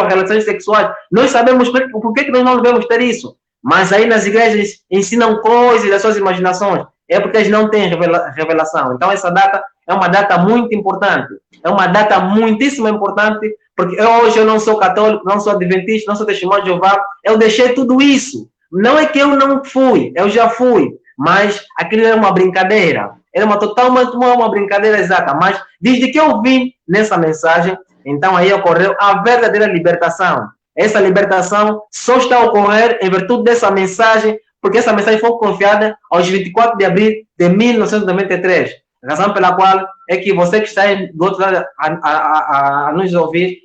relações sexuais. Nós sabemos por que nós não devemos ter isso. Mas aí nas igrejas ensinam coisas das suas imaginações. É porque eles não têm revelação. Então essa data é uma data muito importante. É uma data muitíssimo importante, porque hoje eu não sou católico, não sou adventista, não sou testemunho de Jeová. Eu deixei tudo isso. Não é que eu não fui, eu já fui. Mas aquilo era uma brincadeira. Era uma brincadeira exata. Mas desde que eu vim nessa mensagem, então aí ocorreu a verdadeira libertação. Essa libertação só está a ocorrer em virtude dessa mensagem, porque essa mensagem foi confiada aos 24 de abril de 1993. Razão pela qual é que você que está do outro lado a nos ouvir,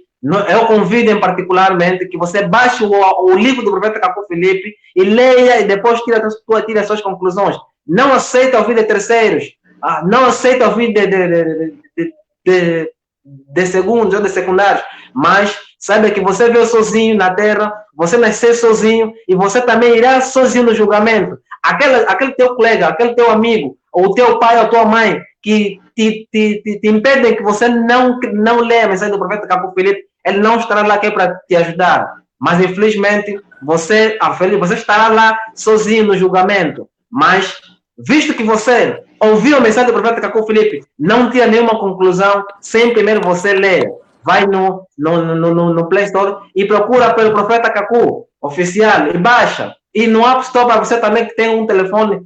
eu convido em particularmente que você baixe o livro do profeta Caco Filipe e leia e depois tira as suas conclusões. Não aceita ouvir de terceiros, não aceita ouvir de segundos ou de secundários, mas saiba que você veio sozinho na terra, você nasceu sozinho e você também irá sozinho no julgamento. Aquele teu colega, aquele teu amigo, ou teu pai ou tua mãe que te impedem que você não leia a mensagem do profeta Caco Filipe, ele não estará lá aqui para te ajudar. Mas infelizmente você estará lá sozinho no julgamento. Mas visto que você ouviu a mensagem do profeta Caco Filipe, não tira nenhuma conclusão sem primeiro você ler. Vai no Play Store e procura pelo profeta Caco oficial e baixa. E no App Store, para você também que tem um telefone,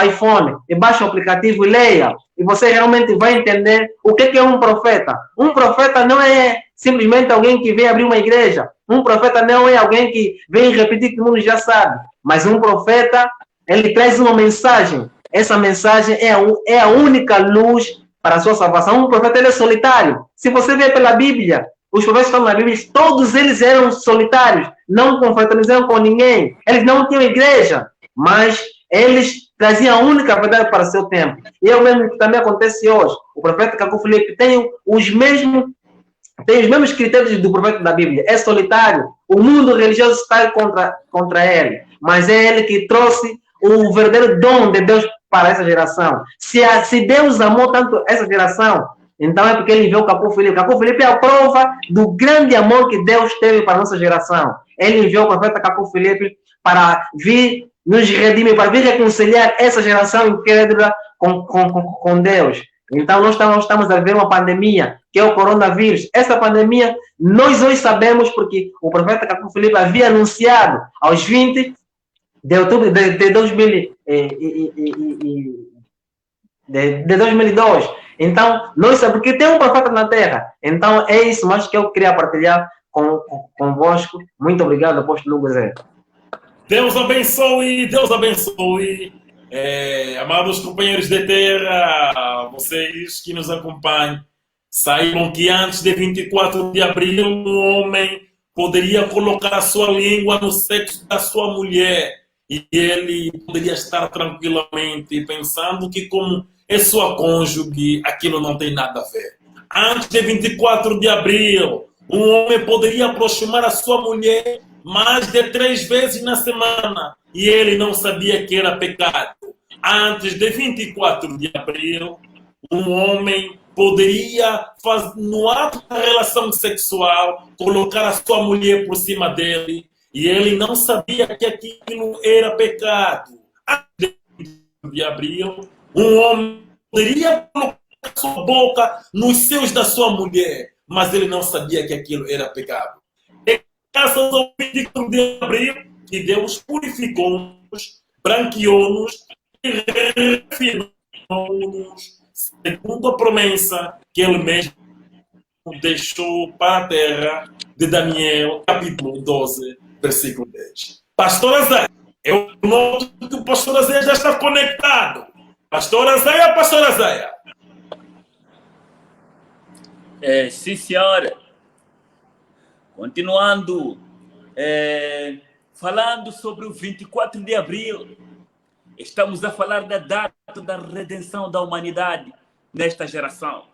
iPhone, e baixa o aplicativo e leia. E você realmente vai entender o que é um profeta. Um profeta não é simplesmente alguém que vem abrir uma igreja. Um profeta não é alguém que vem repetir que o mundo já sabe. Mas um profeta, ele traz uma mensagem. Essa mensagem é a única luz para a sua salvação. Um profeta, ele é solitário. Se você vê pela Bíblia, os profetas que estão na Bíblia, todos eles eram solitários, não confraternizavam com ninguém, eles não tinham igreja, mas eles traziam a única verdade para o seu tempo. E é o mesmo que também acontece hoje. O profeta Caco Filipe tem os mesmos critérios do profeta da Bíblia. É solitário, o mundo religioso está contra ele, mas é ele que trouxe o verdadeiro dom de Deus para essa geração. Se Deus amou tanto essa geração, então é porque ele enviou o Caco Filipe. Caco Filipe é a prova do grande amor que Deus teve para a nossa geração. Ele enviou o profeta Caco Filipe para vir nos redimir, para vir reconciliar essa geração incrédula com Deus. Então nós estamos a ver uma pandemia, que é o coronavírus. Essa pandemia, nós hoje sabemos porque o profeta Caco Filipe havia anunciado aos 20 de outubro de 2002. Então, nós sabemos que tem um profeta na Terra. Então, é isso mais que eu queria partilhar convosco. Muito obrigado, apóstolo Hugo Zé. Deus abençoe, Deus abençoe. Amados companheiros de terra, vocês que nos acompanham, saibam que antes de 24 de abril, um homem poderia colocar a sua língua no sexo da sua mulher e ele poderia estar tranquilamente pensando que, como é sua cônjuge, aquilo não tem nada a ver. Antes de 24 de abril, um homem poderia aproximar a sua mulher mais de 3 vezes na semana e ele não sabia que era pecado. Antes de 24 de abril, um homem poderia, no ato da relação sexual, colocar a sua mulher por cima dele e ele não sabia que aquilo era pecado. Antes de 24 de abril, um homem poderia colocar a sua boca nos seios da sua mulher, mas ele não sabia que aquilo era pecado. Graças ao 24 de abril, que Deus purificou-nos, branqueou-nos e refinou-nos, segundo a promessa que ele mesmo deixou para a terra de Daniel, capítulo 12, versículo 10. Pastor Azé, eu noto que o pastor Azé já está conectado. Pastora Zaya, pastora Zaya. Sim, senhora. Continuando, falando sobre o 24 de abril, estamos a falar da data da redenção da humanidade nesta geração.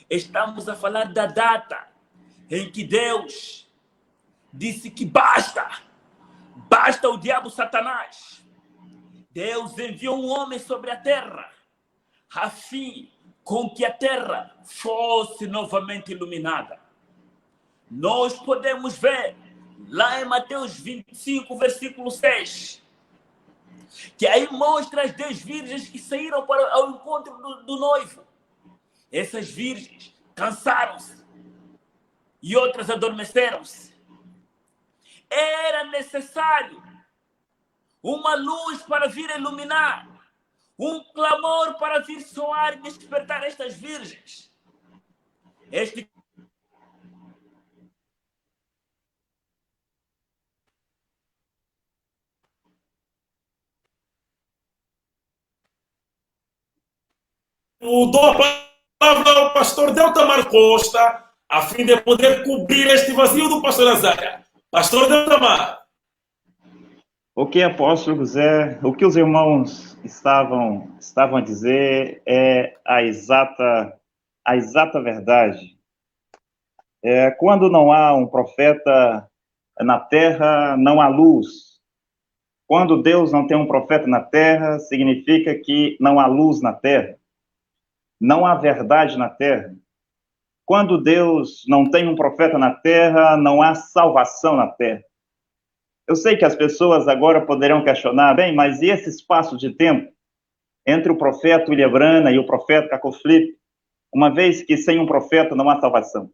Estamos a falar da data em que Deus disse que basta o diabo Satanás. Deus enviou um homem sobre a terra, a fim com que a terra fosse novamente iluminada. Nós podemos ver lá em Mateus 25, versículo 6, que aí mostra as 10 virgens que saíram ao encontro do noivo. Essas virgens cansaram-se e outras adormeceram-se. Era necessário uma luz para vir iluminar, um clamor para vir soar e despertar estas virgens. Dou a palavra ao pastor Deltamar Costa, a fim de poder cobrir este vazio do pastor Azaia. Pastor Deltamar. O que apóstolo José, o que os irmãos estavam a dizer é a exata verdade. Quando não há um profeta na terra, não há luz. Quando Deus não tem um profeta na terra, significa que não há luz na terra. Não há verdade na terra. Quando Deus não tem um profeta na terra, não há salvação na terra. Eu sei que as pessoas agora poderão questionar, bem, mas e esse espaço de tempo entre o profeta William Branham e o profeta Caco Flip, uma vez que sem um profeta não há salvação?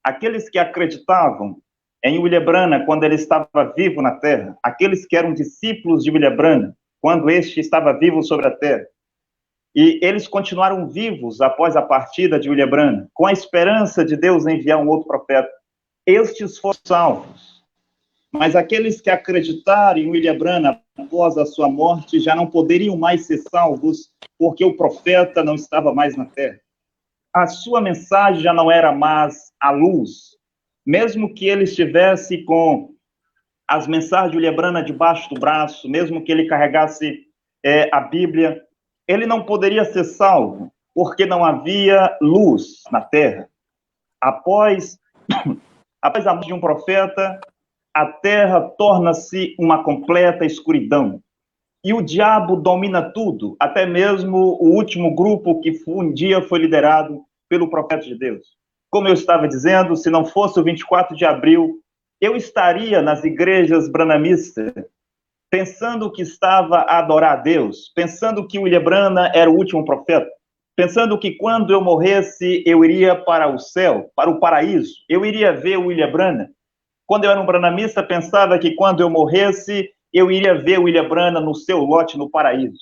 Aqueles que acreditavam em William Branham quando ele estava vivo na terra, aqueles que eram discípulos de William Branham quando este estava vivo sobre a terra, e eles continuaram vivos após a partida de William Branham, com a esperança de Deus enviar um outro profeta. Estes foram salvos. Mas aqueles que acreditaram em William Branham após a sua morte já não poderiam mais ser salvos, porque o profeta não estava mais na terra. A sua mensagem já não era mais a luz. Mesmo que ele estivesse com as mensagens de William Branham debaixo do braço, mesmo que ele carregasse a Bíblia, ele não poderia ser salvo, porque não havia luz na terra. Após a morte de um profeta, a terra torna-se uma completa escuridão. E o diabo domina tudo, até mesmo o último grupo que um dia foi liderado pelo profeta de Deus. Como eu estava dizendo, se não fosse o 24 de abril, eu estaria nas igrejas branhamistas, pensando que estava a adorar a Deus, pensando que William Branham era o último profeta, pensando que quando eu morresse, eu iria para o céu, para o paraíso, eu iria ver William Branham. Quando eu era um branhamista, pensava que quando eu morresse, eu iria ver William Branham no seu lote no paraíso.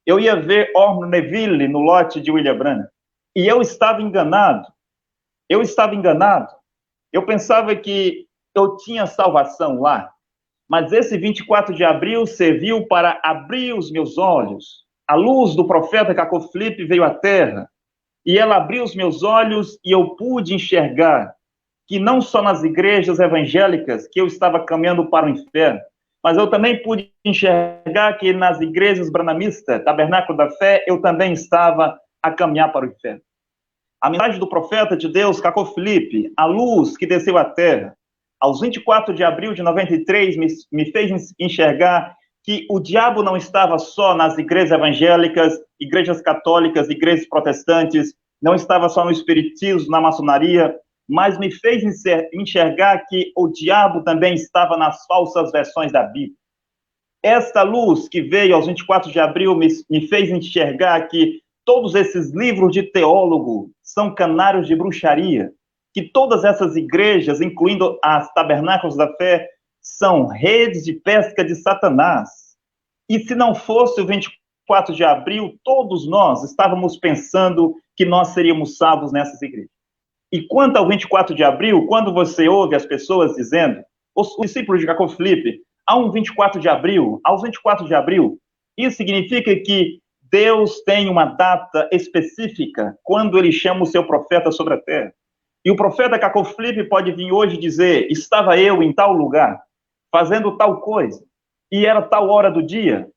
Eu ia ver Orme Neville no lote de William Branham. E eu estava enganado. Eu pensava que eu tinha salvação lá. Mas esse 24 de abril serviu para abrir os meus olhos. A luz do profeta Caco Flip veio à terra. E ela abriu os meus olhos e eu pude enxergar que não só nas igrejas evangélicas que eu estava caminhando para o inferno, mas eu também pude enxergar que nas igrejas branhamistas, Tabernáculo da Fé, eu também estava a caminhar para o inferno. A mensagem do profeta de Deus, Caco Flip, a luz que desceu à terra, aos 24 de abril de 93, me fez enxergar que o diabo não estava só nas igrejas evangélicas, igrejas católicas, igrejas protestantes, não estava só no espiritismo, na maçonaria, mas me fez enxergar que o diabo também estava nas falsas versões da Bíblia. Esta luz que veio aos 24 de abril me fez enxergar que todos esses livros de teólogo são canários de bruxaria, que todas essas igrejas, incluindo as Tabernáculos da Fé, são redes de pesca de Satanás. E se não fosse o 24 de abril, todos nós estávamos pensando que nós seríamos salvos nessas igrejas. E quanto ao 24 de abril, quando você ouve as pessoas dizendo, os discípulos de Caco Flip, há um 24 de abril, aos 24 de abril, isso significa que Deus tem uma data específica quando ele chama o seu profeta sobre a terra. E o profeta Cacau Felipe pode vir hoje dizer: estava eu em tal lugar, fazendo tal coisa, e era tal hora do dia,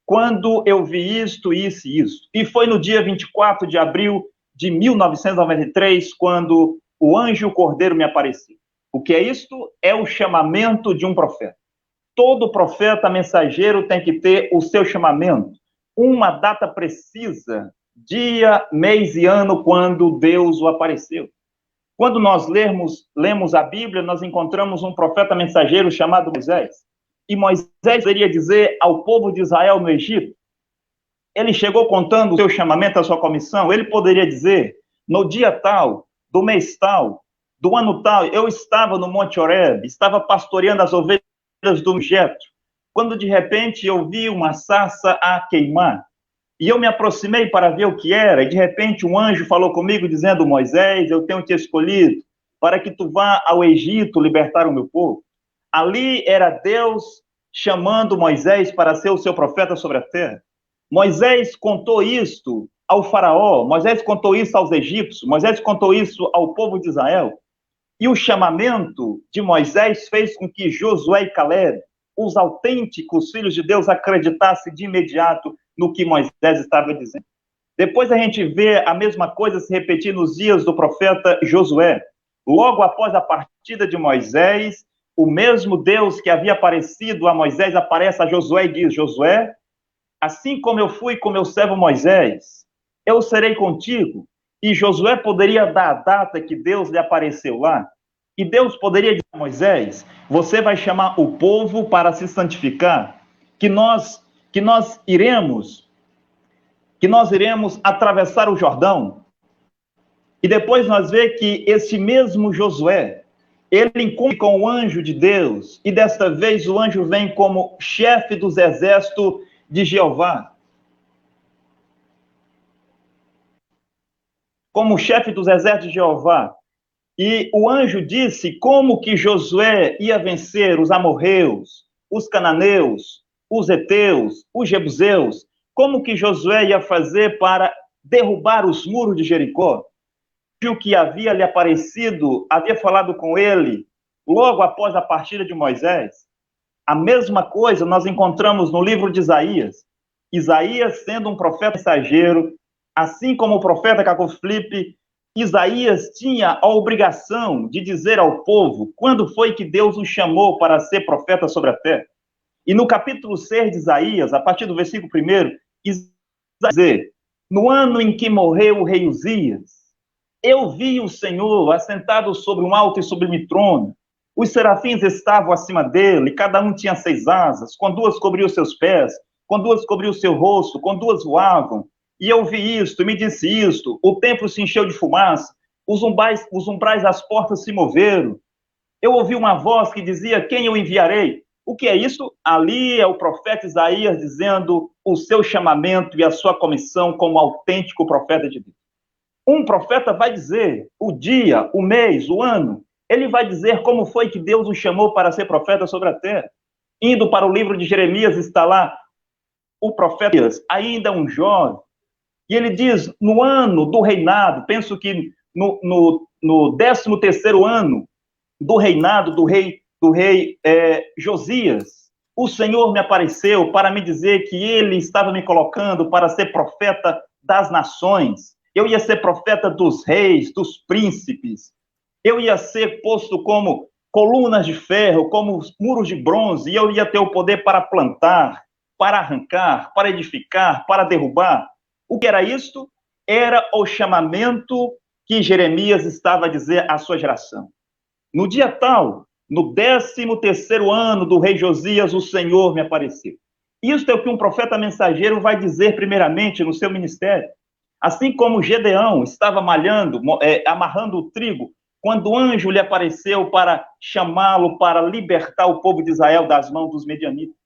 quando eu vi isto, isso e isso. E foi no dia 24 de abril de 1993, quando o anjo Cordeiro me apareceu. O que é isto? É o chamamento de um profeta. Todo profeta mensageiro tem que ter o seu chamamento, uma data precisa, dia, mês e ano, quando Deus o apareceu. Quando nós lemos a Bíblia, nós encontramos um profeta mensageiro chamado Moisés. E Moisés poderia dizer ao povo de Israel no Egito, ele chegou contando o seu chamamento, a sua comissão, ele poderia dizer, no dia tal, do mês tal, do ano tal, eu estava no Monte Horeb, estava pastoreando as ovelhas do Jetro, quando de repente eu vi uma sarça a queimar. E eu me aproximei para ver o que era, e de repente um anjo falou comigo, dizendo: Moisés, eu tenho te escolhido para que tu vá ao Egito libertar o meu povo. Ali era Deus chamando Moisés para ser o seu profeta sobre a terra. Moisés contou isto ao faraó, Moisés contou isso aos egípcios, Moisés contou isso ao povo de Israel. E o chamamento de Moisés fez com que Josué e Caleb, os autênticos filhos de Deus, acreditassem de imediato no que Moisés estava dizendo. Depois a gente vê a mesma coisa se repetir nos dias do profeta Josué. Logo após a partida de Moisés, o mesmo Deus que havia aparecido a Moisés aparece a Josué e diz: Josué, assim como eu fui com meu servo Moisés, eu serei contigo. E Josué poderia dar a data que Deus lhe apareceu lá. E Deus poderia dizer a Moisés: você vai chamar o povo para se santificar, que nós iremos atravessar o Jordão. E depois nós vemos que esse mesmo Josué, ele encontra com o anjo de Deus, e desta vez o anjo vem como chefe dos exércitos de Jeová. Como chefe dos exércitos de Jeová. E o anjo disse como que Josué ia vencer os amorreus, os cananeus, os heteus, os jebuseus, como que Josué ia fazer para derrubar os muros de Jericó. O que havia lhe aparecido, havia falado com ele logo após a partida de Moisés. A mesma coisa nós encontramos no livro de Isaías. Isaías, sendo um profeta mensageiro, assim como o profeta Cacau Felipe, Isaías tinha a obrigação de dizer ao povo quando foi que Deus o chamou para ser profeta sobre a terra. E no capítulo 6 de Isaías, a partir do versículo 1, Isaías diz: no ano em que morreu o rei Uzias, eu vi o Senhor assentado sobre um alto e sublime trono. Os serafins estavam acima dele, cada um tinha 6 asas, com 2 cobriam seus pés, com 2 cobriam o seu rosto, com 2 voavam. E eu vi isto, e me disse isto, o templo se encheu de fumaça, os umbrais das portas se moveram. Eu ouvi uma voz que dizia: quem eu enviarei? O que é isso? Ali é o profeta Isaías dizendo o seu chamamento e a sua comissão como autêntico profeta de Deus. Um profeta vai dizer o dia, o mês, o ano, ele vai dizer como foi que Deus o chamou para ser profeta sobre a terra. Indo para o livro de Jeremias, está lá o profeta, ainda um jovem, e ele diz, no ano do reinado, penso que no 13º ano do reinado do rei Josias, o Senhor me apareceu para me dizer que ele estava me colocando para ser profeta das nações. Eu ia ser profeta dos reis, dos príncipes. Eu ia ser posto como colunas de ferro, como muros de bronze, e eu ia ter o poder para plantar, para arrancar, para edificar, para derrubar. O que era isto? Era o chamamento que Jeremias estava a dizer à sua geração. No dia tal, no 13º ano do rei Josias, o Senhor me apareceu. Isto é o que um profeta mensageiro vai dizer primeiramente no seu ministério. Assim como Gedeão estava amarrando o trigo, quando o anjo lhe apareceu para chamá-lo para libertar o povo de Israel das mãos dos medianitas.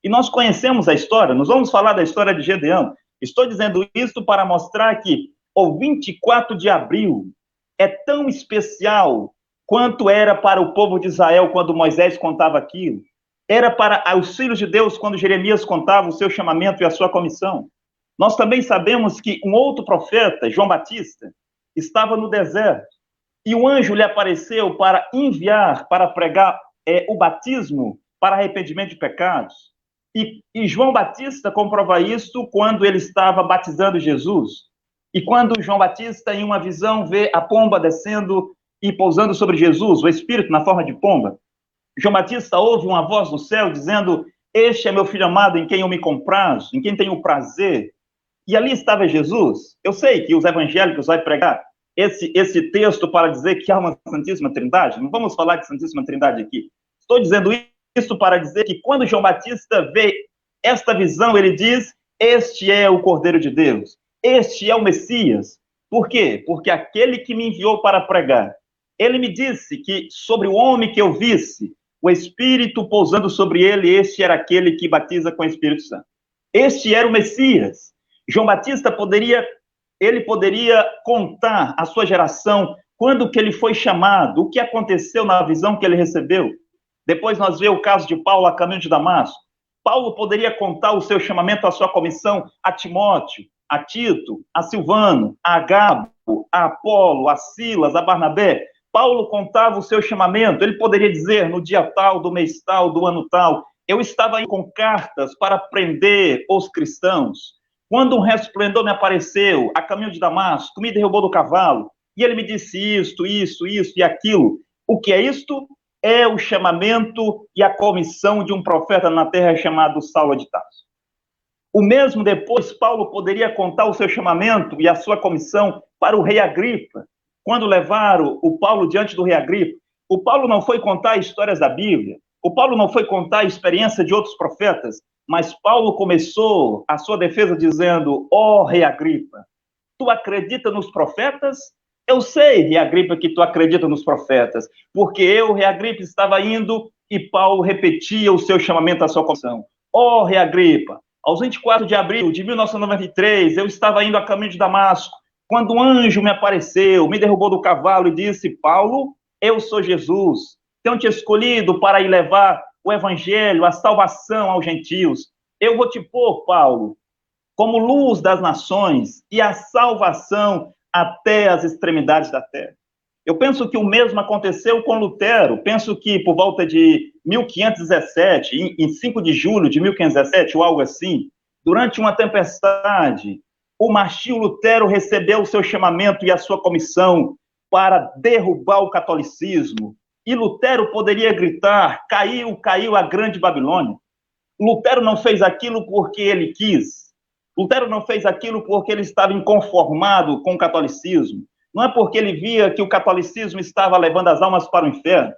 E nós conhecemos a história, nós vamos falar da história de Gedeão. Estou dizendo isso para mostrar que o 24 de abril é tão especial quanto era para o povo de Israel quando Moisés contava aquilo. Era para os filhos de Deus quando Jeremias contava o seu chamamento e a sua comissão. Nós também sabemos que um outro profeta, João Batista, estava no deserto e um anjo lhe apareceu para enviar, para pregar o batismo para arrependimento de pecados. E João Batista comprova isso quando ele estava batizando Jesus. E quando João Batista, em uma visão, vê a pomba descendo e pousando sobre Jesus, o Espírito na forma de pomba, João Batista ouve uma voz do céu dizendo: este é meu filho amado em quem eu me comprazo, em quem tenho prazer. E ali estava Jesus. Eu sei que os evangélicos vão pregar esse texto para dizer que há uma Santíssima Trindade. Não vamos falar de Santíssima Trindade aqui. Estou dizendo isso para dizer que quando João Batista vê esta visão, ele diz: este é o Cordeiro de Deus, este é o Messias. Por quê? Porque aquele que me enviou para pregar, ele me disse que sobre o homem que eu visse, o Espírito pousando sobre ele, este era aquele que batiza com o Espírito Santo. Este era o Messias. João Batista poderia contar à sua geração quando que ele foi chamado, o que aconteceu na visão que ele recebeu. Depois nós vemos o caso de Paulo a caminho de Damasco. Paulo poderia contar o seu chamamento, a sua comissão a Timóteo, a Tito, a Silvano, a Agabo, a Apolo, a Silas, a Barnabé. Paulo contava o seu chamamento. Ele poderia dizer, no dia tal, do mês tal, do ano tal, eu estava aí com cartas para prender os cristãos. Quando um resplendor me apareceu a caminho de Damasco, me derrubou do cavalo, e ele me disse isto e aquilo. O que é isto? É o chamamento e a comissão de um profeta na terra chamado Saulo de Tarso. O mesmo depois, Paulo poderia contar o seu chamamento e a sua comissão para o rei Agripa. Quando levaram o Paulo diante do rei Agripa, o Paulo não foi contar histórias da Bíblia, o Paulo não foi contar a experiência de outros profetas, mas Paulo começou a sua defesa dizendo: ó rei Agripa, tu acredita nos profetas? Eu sei, rei Agripa, que tu acredita nos profetas, porque eu, rei Agripa, estava indo e Paulo repetia o seu chamamento à sua comissão. Ó rei Agripa, aos 24 de abril de 1993, eu estava indo a caminho de Damasco, quando um anjo me apareceu, me derrubou do cavalo e disse: Paulo, eu sou Jesus, tenho te escolhido para ir levar o evangelho, a salvação aos gentios. Eu vou te pôr, Paulo, como luz das nações e a salvação até as extremidades da terra. Eu penso que o mesmo aconteceu com Lutero. Penso que por volta de 1517, em 5 de julho de 1517, ou algo assim, durante uma tempestade, o martírio Lutero recebeu o seu chamamento e a sua comissão para derrubar o catolicismo. E Lutero poderia gritar: caiu, caiu a grande Babilônia. Lutero não fez aquilo porque ele quis. Lutero não fez aquilo porque ele estava inconformado com o catolicismo. Não é porque ele via que o catolicismo estava levando as almas para o inferno.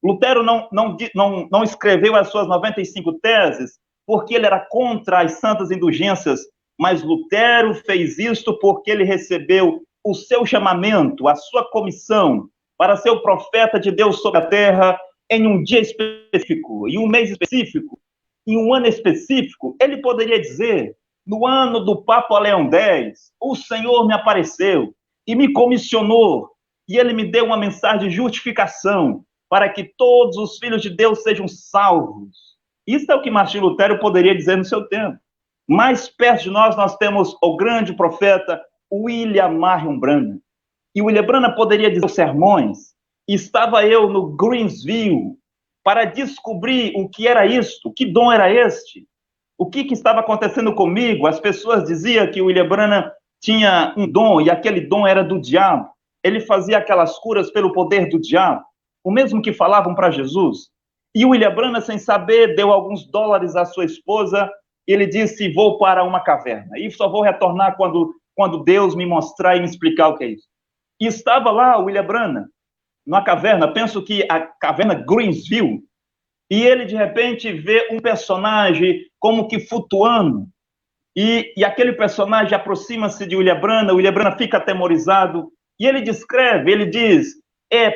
Lutero não escreveu as suas 95 teses porque ele era contra as santas indulgências, mas Lutero fez isto porque ele recebeu o seu chamamento, a sua comissão, para ser o profeta de Deus sobre a terra em um dia específico, em um mês específico, em um ano específico. Ele poderia dizer: no ano do Papa Leão X, o Senhor me apareceu e me comissionou, e ele me deu uma mensagem de justificação para que todos os filhos de Deus sejam salvos. Isso é o que Martim Lutero poderia dizer no seu tempo. Mais perto de nós temos o grande profeta William Marion Branham. E William Branham poderia dizer os sermões. Estava eu no Greensville para descobrir o que era isto, que dom era este, o que estava acontecendo comigo. As pessoas diziam que William Branham tinha um dom, e aquele dom era do diabo. Ele fazia aquelas curas pelo poder do diabo, o mesmo que falavam para Jesus. E William Branham, sem saber, deu alguns dólares à sua esposa. Ele disse: vou para uma caverna, e só vou retornar quando Deus me mostrar e me explicar o que é isso. E estava lá William Branham, numa caverna, penso que a caverna Greensville, e ele, de repente, vê um personagem como que flutuando, e aquele personagem aproxima-se de William Branham fica atemorizado, e ele descreve, ele diz: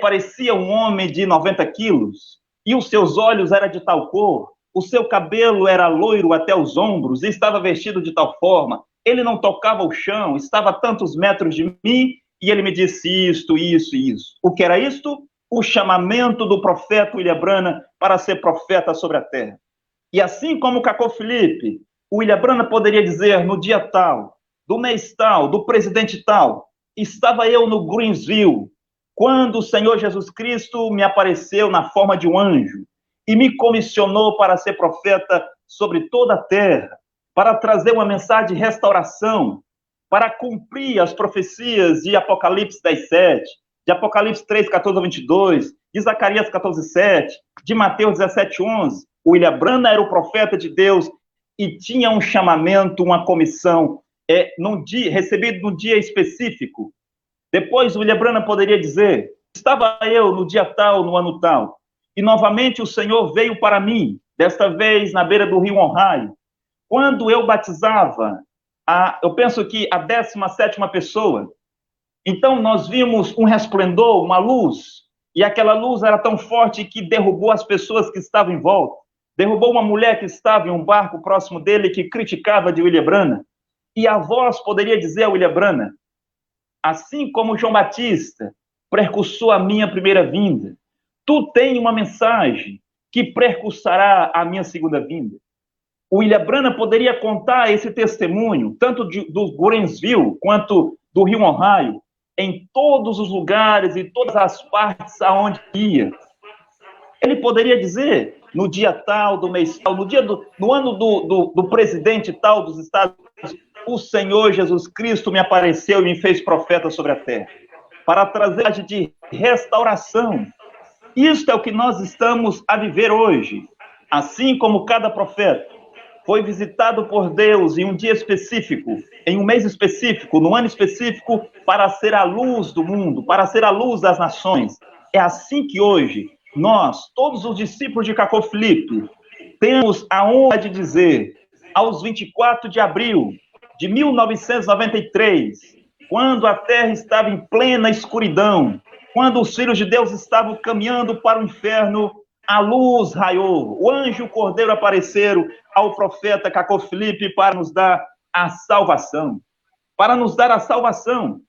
parecia um homem de 90 quilos, e os seus olhos eram de tal cor, o seu cabelo era loiro até os ombros, e estava vestido de tal forma, ele não tocava o chão, estava a tantos metros de mim, e ele me disse isto. O que era isto? O chamamento do profeta William Branham para ser profeta sobre a terra. E assim como Cacô Filipe o William Branham poderia dizer no dia tal, do mês tal, do presidente tal, estava eu no Greensville, quando o Senhor Jesus Cristo me apareceu na forma de um anjo e me comissionou para ser profeta sobre toda a terra, para trazer uma mensagem de restauração, para cumprir as profecias de Apocalipse 10:7, de Apocalipse 3:14-22, de Zacarias 14:7, de Mateus 17:11. O William Branham era o profeta de Deus e tinha um chamamento, uma comissão, recebido num dia específico. Depois o William Branham poderia dizer, estava eu no dia tal, no ano tal, e novamente o Senhor veio para mim, desta vez na beira do rio Ohio, quando eu batizava, eu penso que a 17ª pessoa. Então nós vimos um resplendor, uma luz, e aquela luz era tão forte que derrubou as pessoas que estavam em volta. Derrubou uma mulher que estava em um barco próximo dele que criticava de William Branham. E a voz poderia dizer a William Branham, assim como João Batista precursou a minha primeira vinda, tu tens uma mensagem que precursará a minha segunda vinda. O William Branham poderia contar esse testemunho, tanto do Greensville quanto do rio Ohio, em todos os lugares e todas as partes aonde ia. Ele poderia dizer, no dia tal, do mês tal, no ano do presidente tal dos Estados Unidos, o Senhor Jesus Cristo me apareceu e me fez profeta sobre a terra, para trazer de restauração. Isto é o que nós estamos a viver hoje. Assim como cada profeta foi visitado por Deus em um dia específico, em um mês específico, no ano específico, para ser a luz do mundo, para ser a luz das nações. É assim que hoje, nós, todos os discípulos de Cacó Filipe, temos a honra de dizer, aos 24 de abril de 1993, quando a terra estava em plena escuridão, quando os filhos de Deus estavam caminhando para o inferno, a luz raiou, o anjo e o cordeiro apareceram ao profeta Cacó Filipe para nos dar a salvação. Para nos dar a salvação.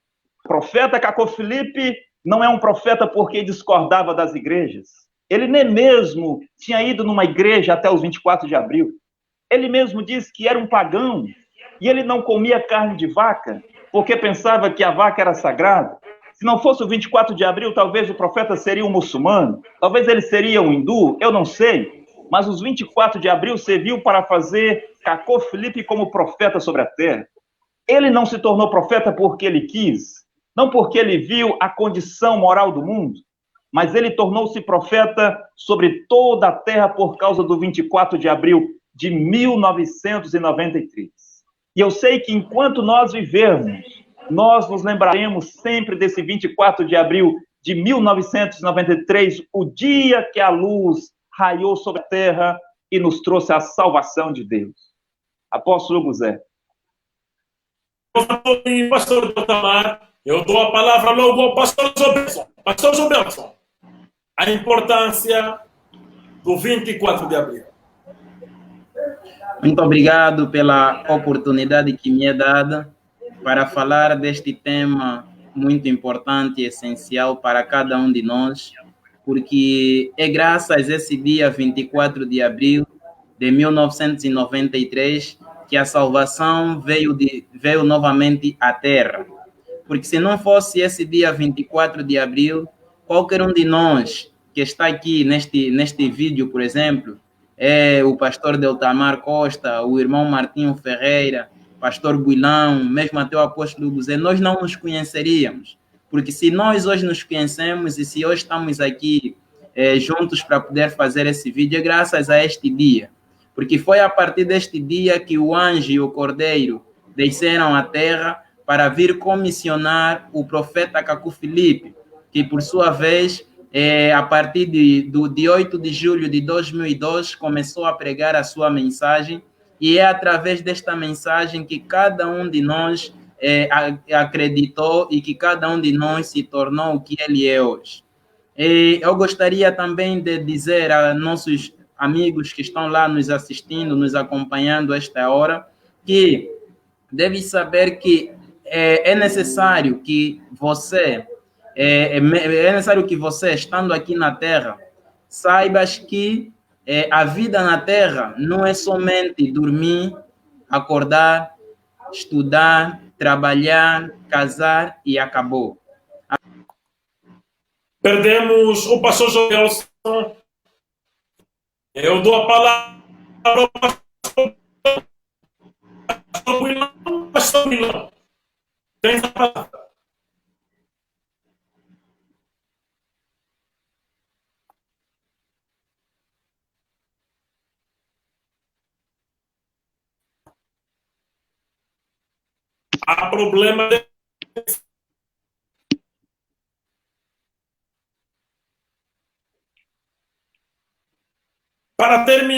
O profeta Cacó Filipe não é um profeta porque discordava das igrejas. Ele nem mesmo tinha ido numa igreja até os 24 de abril. Ele mesmo disse que era um pagão e ele não comia carne de vaca porque pensava que a vaca era sagrada. Se não fosse o 24 de abril, talvez o profeta seria um muçulmano, talvez ele seria um hindu, eu não sei. Mas os 24 de abril serviu para fazer Cacó Filipe como profeta sobre a terra. Ele não se tornou profeta porque ele quis, não porque ele viu a condição moral do mundo, mas ele tornou-se profeta sobre toda a terra por causa do 24 de abril de 1993. E eu sei que enquanto nós vivermos, nós nos lembraremos sempre desse 24 de abril de 1993, o dia que a luz raiou sobre a terra e nos trouxe a salvação de Deus. Apóstolo Guzé. Pastor Tamar, eu dou a palavra logo ao pastor Joberson. Pastor Joberson, a importância do 24 de abril. Muito obrigado pela oportunidade que me é dada para falar deste tema muito importante e essencial para cada um de nós, porque é graças a esse dia 24 de abril de 1993 que a salvação veio novamente à Terra. Porque se não fosse esse dia 24 de abril, qualquer um de nós que está aqui neste vídeo, por exemplo, o pastor Deltamar Costa, o irmão Martinho Ferreira, pastor Builão, mesmo até o apóstolo Guzé, nós não nos conheceríamos. Porque se nós hoje nos conhecemos e se hoje estamos aqui juntos para poder fazer esse vídeo, é graças a este dia. Porque foi a partir deste dia que o anjo e o cordeiro desceram à terra para vir comissionar o profeta Cacó Filipe, que por sua vez, a partir de 8 de julho de 2002, começou a pregar a sua mensagem, e é através desta mensagem que cada um de nós acreditou e que cada um de nós se tornou o que ele é hoje. Eu gostaria também de dizer a nossos amigos que estão lá nos assistindo, nos acompanhando a esta hora, que deve saber que é necessário que você, estando aqui na Terra, saibas que a vida na Terra não é somente dormir, acordar, estudar, trabalhar, casar e acabou. Perdemos o pastor Joelson. Eu dou a palavra ao pastor Wilson. Pastor Wilson, tem a palavra. Há problema de... Para terminar,